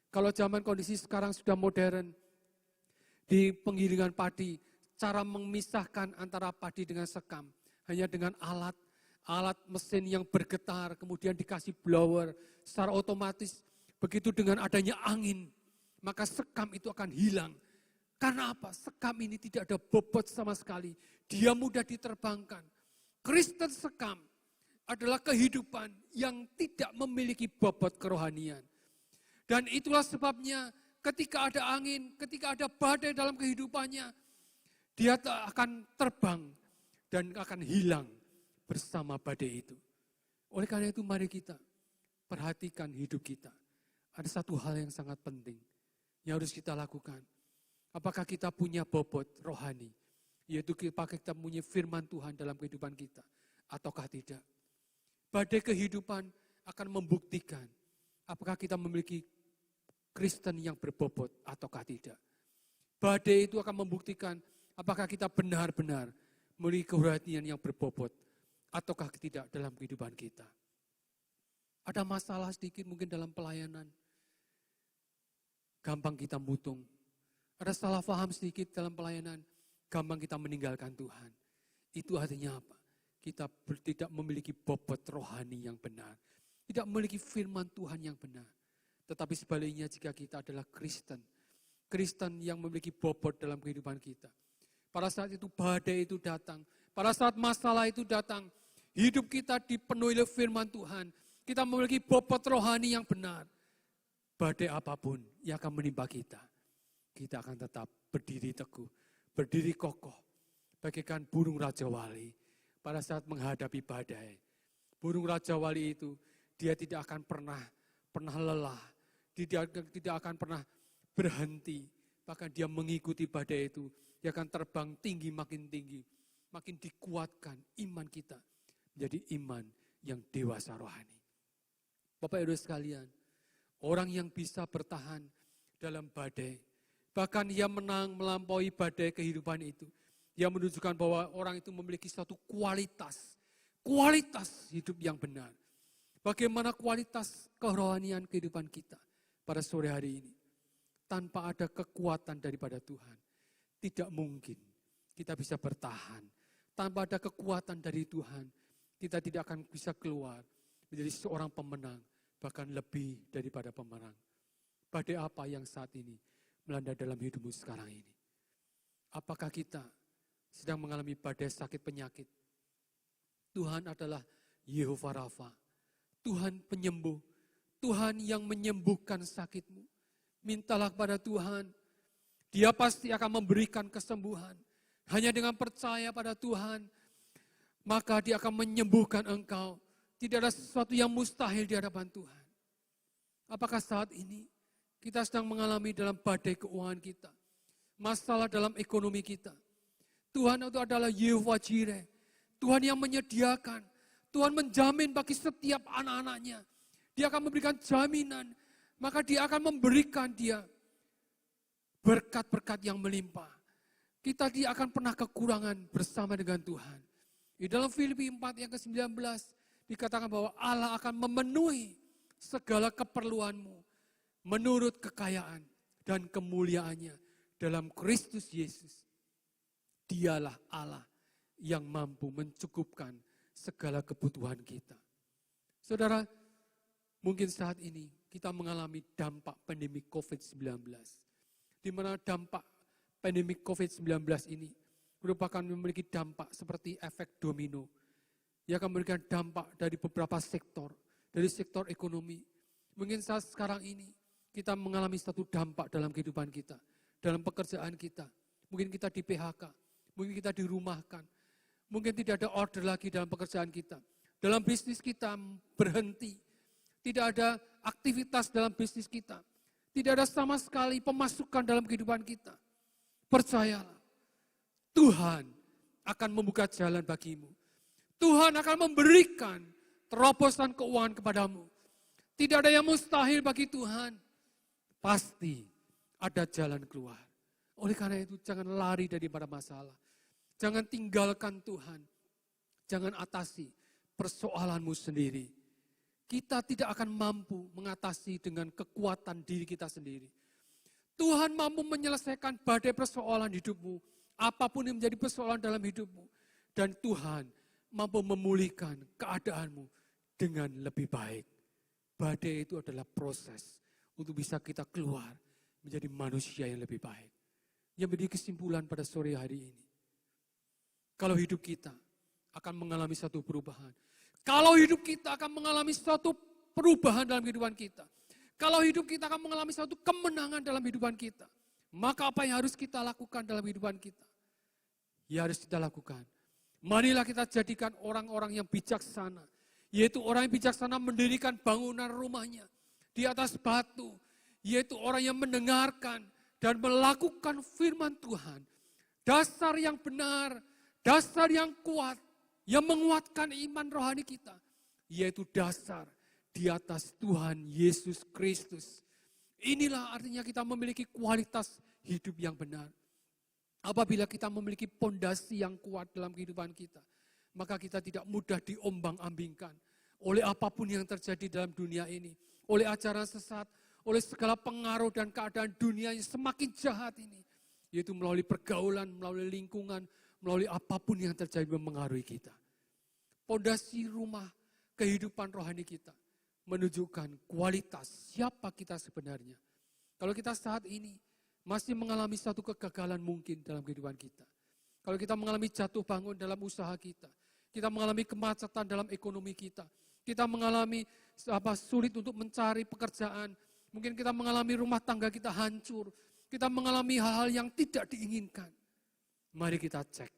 Kalau zaman kondisi sekarang sudah modern, di penggilingan padi, cara memisahkan antara padi dengan sekam hanya dengan alat mesin yang bergetar, kemudian dikasih blower secara otomatis. Begitu dengan adanya angin, maka sekam itu akan hilang. Karena apa? Sekam ini tidak ada bobot sama sekali. Dia mudah diterbangkan. Kristen sekam adalah kehidupan yang tidak memiliki bobot kerohanian. Dan itulah sebabnya ketika ada angin, ketika ada badai dalam kehidupannya, dia akan terbang dan akan hilang bersama badai itu. Oleh karena itu mari kita perhatikan hidup kita. Ada satu hal yang sangat penting yang harus kita lakukan. Apakah kita punya bobot rohani? Yaitu apakah kita punya firman Tuhan dalam kehidupan kita ataukah tidak? Badai kehidupan akan membuktikan apakah kita memiliki Kristen yang berbobot ataukah tidak. Badai itu akan membuktikan apakah kita benar-benar memiliki kerohanian yang berbobot ataukah tidak dalam kehidupan kita. Ada masalah sedikit mungkin dalam pelayanan, gampang kita mutung. Ada salah paham sedikit dalam pelayanan, gampang kita meninggalkan Tuhan. Itu artinya apa? Kita tidak memiliki bobot rohani yang benar. Tidak memiliki firman Tuhan yang benar. Tetapi sebaliknya jika kita adalah Kristen yang memiliki bobot dalam kehidupan kita. Pada saat itu badai itu datang, pada saat masalah itu datang, hidup kita dipenuhi oleh firman Tuhan. Kita memiliki bobot rohani yang benar. Badai apapun yang akan menimpa kita akan tetap berdiri teguh, berdiri kokoh. Bagaikan burung Raja Wali pada saat menghadapi badai. Burung Raja Wali itu, dia tidak akan pernah lelah. Tidak akan pernah berhenti. Bahkan dia mengikuti badai itu. Dia akan terbang tinggi, makin dikuatkan iman kita. Menjadi iman yang dewasa rohani. Bapak Ibu sekalian, orang yang bisa bertahan dalam badai, bahkan ia menang melampaui badai kehidupan itu. Dia menunjukkan bahwa orang itu memiliki satu kualitas hidup yang benar. Bagaimana kualitas kerohanian kehidupan kita pada sore hari ini. Tanpa ada kekuatan daripada Tuhan, tidak mungkin kita bisa bertahan. Tanpa ada kekuatan dari Tuhan, kita tidak akan bisa keluar menjadi seorang pemenang, bahkan lebih daripada pemenang. Badai apa yang saat ini melanda dalam hidupmu sekarang ini? Apakah kita sedang mengalami badai sakit penyakit? Tuhan adalah Yehova Rafa, Tuhan penyembuh, Tuhan yang menyembuhkan sakitmu. Mintalah kepada Tuhan. Dia pasti akan memberikan kesembuhan. Hanya dengan percaya pada Tuhan, maka dia akan menyembuhkan engkau. Tidak ada sesuatu yang mustahil di hadapan Tuhan. Apakah saat ini kita sedang mengalami dalam badai keuangan kita, masalah dalam ekonomi kita? Tuhan itu adalah Yehovah Jireh, Tuhan yang menyediakan, Tuhan menjamin bagi setiap anak-anaknya. Dia akan memberikan jaminan, maka dia akan memberikan dia berkat-berkat yang melimpah. Kita tidak akan pernah kekurangan bersama dengan Tuhan. Di dalam Filipi 4 yang ke-19 dikatakan bahwa Allah akan memenuhi segala keperluanmu menurut kekayaan dan kemuliaannya dalam Kristus Yesus. Dialah Allah yang mampu mencukupkan segala kebutuhan kita. Saudara, mungkin saat ini kita mengalami dampak pandemi COVID-19. Di mana dampak pandemi COVID-19 ini merupakan memiliki dampak seperti efek domino. Yang akan memberikan dampak dari beberapa sektor, dari sektor ekonomi. Mungkin saat sekarang ini kita mengalami satu dampak dalam kehidupan kita, dalam pekerjaan kita. Mungkin kita di PHK, mungkin kita dirumahkan, mungkin tidak ada order lagi dalam pekerjaan kita. Dalam bisnis kita berhenti, tidak ada aktivitas dalam bisnis kita. Tidak ada sama sekali pemasukan dalam kehidupan kita. Percayalah, Tuhan akan membuka jalan bagimu. Tuhan akan memberikan terobosan keuangan kepadamu. Tidak ada yang mustahil bagi Tuhan. Pasti ada jalan keluar. Oleh karena itu jangan lari daripada masalah. Jangan tinggalkan Tuhan. Jangan atasi persoalanmu sendiri. Kita tidak akan mampu mengatasi dengan kekuatan diri kita sendiri. Tuhan mampu menyelesaikan badai persoalan hidupmu, apapun yang menjadi persoalan dalam hidupmu. Dan Tuhan mampu memulihkan keadaanmu dengan lebih baik. Badai itu adalah proses untuk bisa kita keluar menjadi manusia yang lebih baik. Yang menjadi kesimpulan pada sore hari ini. Kalau hidup kita akan mengalami satu perubahan. Kalau hidup kita akan mengalami suatu perubahan dalam kehidupan kita. Kalau hidup kita akan mengalami suatu kemenangan dalam kehidupan kita. Maka apa yang harus kita lakukan dalam kehidupan kita? Ya harus kita lakukan. Marilah kita jadikan orang-orang yang bijaksana. Yaitu orang yang bijaksana mendirikan bangunan rumahnya di atas batu. Yaitu orang yang mendengarkan dan melakukan firman Tuhan. Dasar yang benar, dasar yang kuat. Yang menguatkan iman rohani kita. Yaitu dasar di atas Tuhan Yesus Kristus. Inilah artinya kita memiliki kualitas hidup yang benar. Apabila kita memiliki pondasi yang kuat dalam kehidupan kita, maka kita tidak mudah diombang-ambingkan oleh apapun yang terjadi dalam dunia ini. Oleh ajaran sesat, oleh segala pengaruh dan keadaan dunia yang semakin jahat ini. Yaitu melalui pergaulan, melalui lingkungan, melalui apapun yang terjadi mempengaruhi kita. Pondasi rumah kehidupan rohani kita menunjukkan kualitas siapa kita sebenarnya. Kalau kita saat ini masih mengalami satu kegagalan mungkin dalam kehidupan kita. Kalau kita mengalami jatuh bangun dalam usaha kita. Kita mengalami kemacetan dalam ekonomi kita. Kita mengalami sulit untuk mencari pekerjaan. Mungkin kita mengalami rumah tangga kita hancur. Kita mengalami hal-hal yang tidak diinginkan. Mari kita cek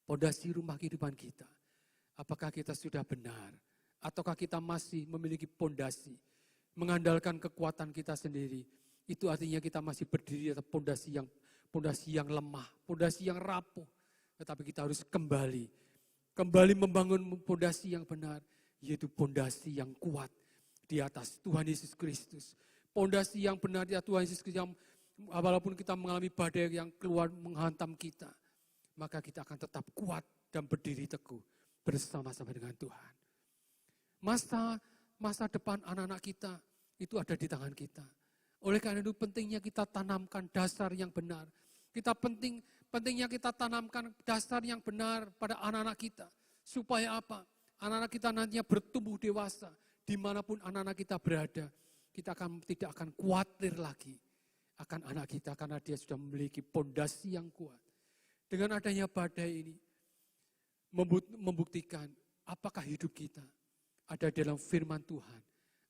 pondasi rumah kehidupan kita. Apakah kita sudah benar? Ataukah kita masih memiliki pondasi? Mengandalkan kekuatan kita sendiri. Itu artinya kita masih berdiri atas pondasi yang lemah, pondasi yang rapuh. Tetapi kita harus kembali membangun pondasi yang benar. Yaitu pondasi yang kuat di atas Tuhan Yesus Kristus. Pondasi yang benar di atas Tuhan Yesus Kristus yang walaupun kita mengalami badai yang keluar menghantam kita. Maka kita akan tetap kuat dan berdiri teguh bersama-sama dengan Tuhan. Masa depan anak-anak kita itu ada di tangan kita. Oleh karena itu pentingnya kita tanamkan dasar yang benar. Pentingnya kita tanamkan dasar yang benar pada anak-anak kita. Supaya apa? Anak-anak kita nantinya bertumbuh dewasa. Dimanapun anak-anak kita berada. Kita tidak akan khawatir lagi akan anak kita. Karena dia sudah memiliki pondasi yang kuat. Dengan adanya badai ini. Membuktikan apakah hidup kita ada dalam firman Tuhan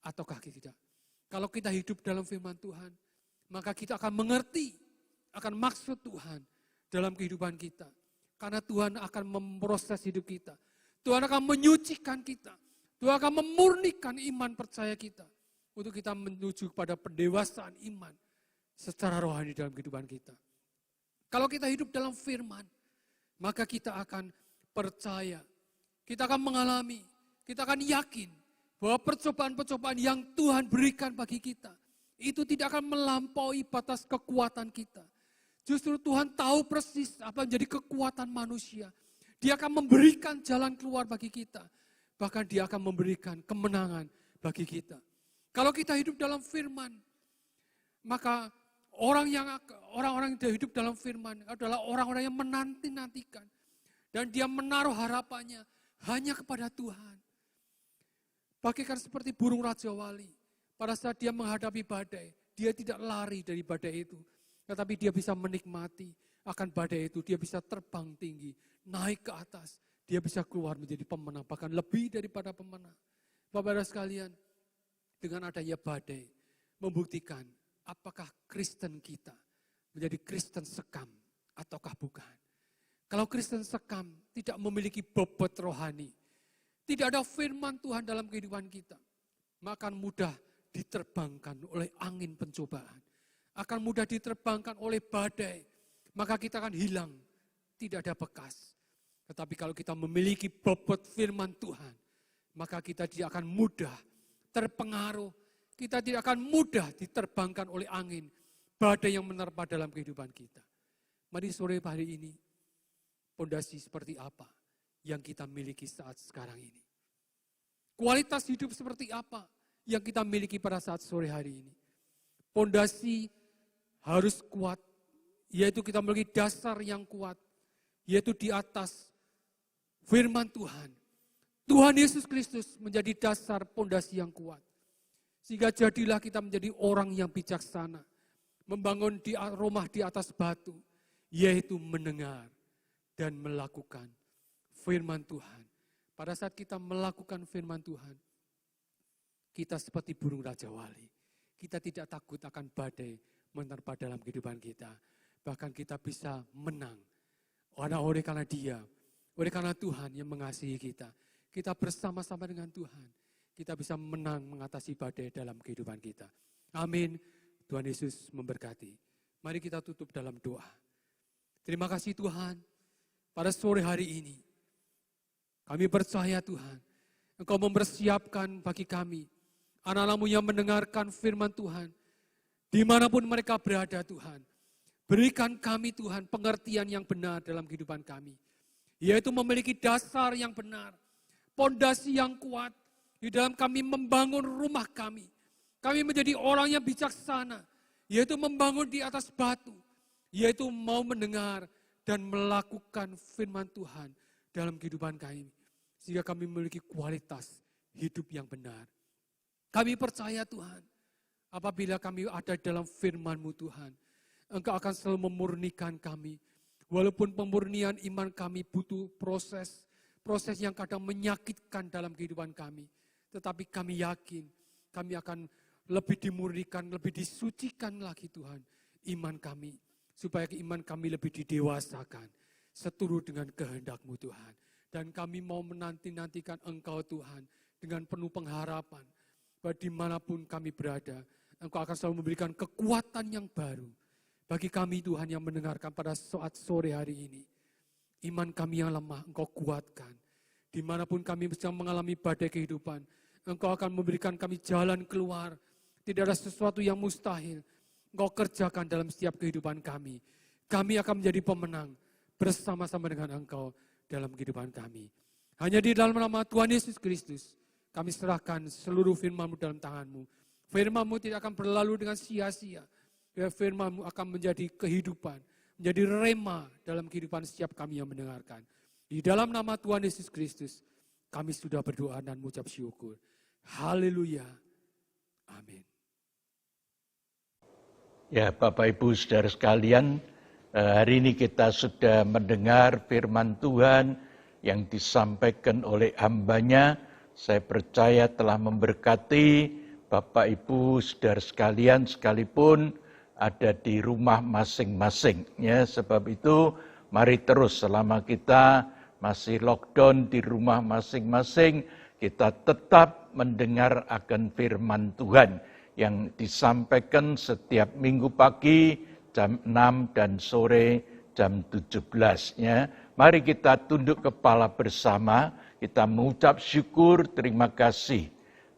ataukah tidak. Kalau kita hidup dalam firman Tuhan, maka kita akan mengerti akan maksud Tuhan dalam kehidupan kita. Karena Tuhan akan memproses hidup kita. Tuhan akan menyucikan kita. Tuhan akan memurnikan iman percaya kita. Untuk kita menuju kepada pendewasaan iman secara rohani dalam kehidupan kita. Kalau kita hidup dalam firman, maka kita akan percaya. Kita akan mengalami, kita akan yakin bahwa percobaan-percobaan yang Tuhan berikan bagi kita, itu tidak akan melampaui batas kekuatan kita. Justru Tuhan tahu persis apa menjadi kekuatan manusia. Dia akan memberikan jalan keluar bagi kita. Bahkan dia akan memberikan kemenangan bagi kita. Kalau kita hidup dalam firman, maka orang-orang yang hidup dalam firman adalah orang-orang yang menanti-nantikan. Dan dia menaruh harapannya hanya kepada Tuhan. Bagaikan seperti burung Raja Wali. Pada saat dia menghadapi badai, dia tidak lari dari badai itu. Tetapi dia bisa menikmati akan badai itu. Dia bisa terbang tinggi, naik ke atas. Dia bisa keluar menjadi pemenang, bahkan lebih daripada pemenang. Bapak-Bapak sekalian, dengan adanya badai, membuktikan apakah Kristen kita menjadi Kristen sekam ataukah bukan. Kalau Kristen sekam tidak memiliki bobot rohani, tidak ada firman Tuhan dalam kehidupan kita, maka akan mudah diterbangkan oleh angin pencobaan, akan mudah diterbangkan oleh badai, maka kita akan hilang, tidak ada bekas. Tetapi kalau kita memiliki bobot firman Tuhan, maka kita tidak akan mudah terpengaruh, kita tidak akan mudah diterbangkan oleh angin, badai yang menerpa dalam kehidupan kita. Mari sore hari ini, pondasi seperti apa yang kita miliki saat sekarang ini? Kualitas hidup seperti apa yang kita miliki pada saat sore hari ini? Pondasi harus kuat, yaitu kita memiliki dasar yang kuat, yaitu di atas firman Tuhan. Tuhan Yesus Kristus menjadi dasar pondasi yang kuat. Sehingga jadilah kita menjadi orang yang bijaksana. Membangun rumah di atas batu, yaitu mendengar dan melakukan firman Tuhan. Pada saat kita melakukan firman Tuhan, kita seperti burung Raja Wali. Kita tidak takut akan badai menerpa dalam kehidupan kita. Bahkan kita bisa menang. Oleh karena Dia, oleh karena Tuhan yang mengasihi kita. Kita bersama-sama dengan Tuhan. Kita bisa menang mengatasi badai dalam kehidupan kita. Amin. Tuhan Yesus memberkati. Mari kita tutup dalam doa. Terima kasih Tuhan. Pada sore hari ini, kami percaya Tuhan, Engkau mempersiapkan bagi kami, anak-anak-Mu yang mendengarkan firman Tuhan, dimanapun mereka berada Tuhan. Berikan kami Tuhan pengertian yang benar dalam kehidupan kami. Yaitu memiliki dasar yang benar, pondasi yang kuat, di dalam kami membangun rumah kami. Kami menjadi orang yang bijaksana, yaitu membangun di atas batu, yaitu mau mendengar dan melakukan firman Tuhan dalam kehidupan kami. Sehingga kami memiliki kualitas hidup yang benar. Kami percaya Tuhan, apabila kami ada dalam firman-Mu Tuhan, Engkau akan selalu memurnikan kami. Walaupun pemurnian iman kami butuh proses yang kadang menyakitkan dalam kehidupan kami. Tetapi kami yakin, kami akan lebih dimurnikan, lebih disucikan lagi Tuhan, iman kami. Supaya iman kami lebih didewasakan, seturut dengan kehendak-Mu Tuhan. Dan kami mau menanti-nantikan Engkau Tuhan, dengan penuh pengharapan, bahwa dimanapun kami berada, Engkau akan selalu memberikan kekuatan yang baru. Bagi kami Tuhan yang mendengarkan pada saat sore hari ini. Iman kami yang lemah Engkau kuatkan. Dimanapun kami sedang mengalami badai kehidupan, Engkau akan memberikan kami jalan keluar. Tidak ada sesuatu yang mustahil. Engkau kerjakan dalam setiap kehidupan kami. Kami akan menjadi pemenang bersama-sama dengan Engkau dalam kehidupan kami. Hanya di dalam nama Tuhan Yesus Kristus, kami serahkan seluruh firman-Mu dalam tangan-Mu. Firman-Mu tidak akan berlalu dengan sia-sia. Firman-Mu akan menjadi kehidupan, menjadi rema dalam kehidupan setiap kami yang mendengarkan. Di dalam nama Tuhan Yesus Kristus, kami sudah berdoa dan mengucap syukur. Haleluya. Amin. Ya, Bapak Ibu Saudara sekalian, hari ini kita sudah mendengar firman Tuhan yang disampaikan oleh hamba-Nya. Saya percaya telah memberkati Bapak Ibu Saudara sekalian, sekalipun ada di rumah masing-masing. Ya, sebab itu mari terus selama kita masih lockdown di rumah masing-masing, kita tetap mendengar akan firman Tuhan yang disampaikan setiap minggu pagi jam 6 dan sore jam 17. Ya. Mari kita tunduk kepala bersama, kita mengucap syukur, terima kasih.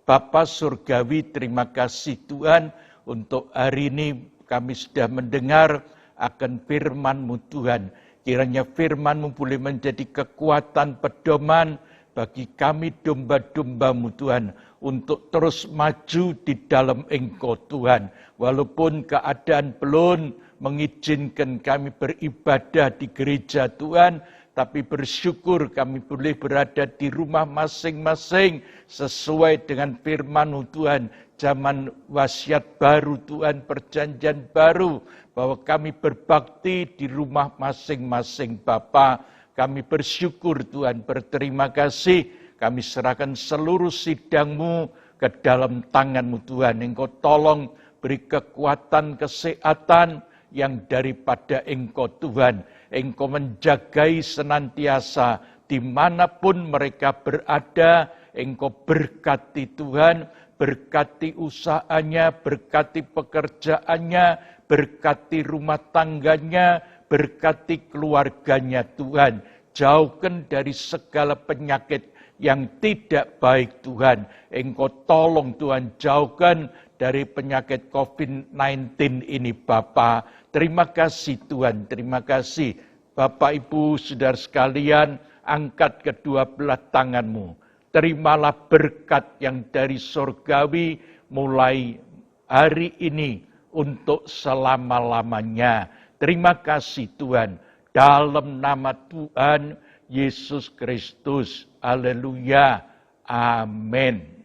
Bapa Surgawi, terima kasih Tuhan untuk hari ini kami sudah mendengar akan firman-Mu Tuhan. Kiranya firman-Mu boleh menjadi kekuatan pedoman bagi kami domba-domba-Mu Tuhan untuk terus maju di dalam Engkau Tuhan. Walaupun keadaan belum mengizinkan kami beribadah di gereja Tuhan, tapi bersyukur kami boleh berada di rumah masing-masing sesuai dengan firman-Mu Tuhan. Zaman wasiat baru Tuhan, perjanjian baru, bahwa kami berbakti di rumah masing-masing Bapa. Kami bersyukur Tuhan, berterima kasih. Kami serahkan seluruh sidang-Mu ke dalam tangan-Mu Tuhan. Engkau tolong beri kekuatan kesehatan yang daripada Engkau Tuhan. Engkau menjagai senantiasa dimanapun mereka berada. Engkau berkati Tuhan, berkati usahanya, berkati pekerjaannya, berkati rumah tangganya, berkati keluarganya Tuhan. Jauhkan dari segala penyakit yang tidak baik Tuhan. Engkau tolong Tuhan, jauhkan dari penyakit COVID-19 ini Bapa. Terima kasih Tuhan, terima kasih. Bapak Ibu saudara sekalian, angkat kedua belah tangan-Mu. Terimalah berkat yang dari surgawi mulai hari ini untuk selama-lamanya. Terima kasih Tuhan. Dalam nama Tuhan Yesus Kristus. Haleluya. Amin.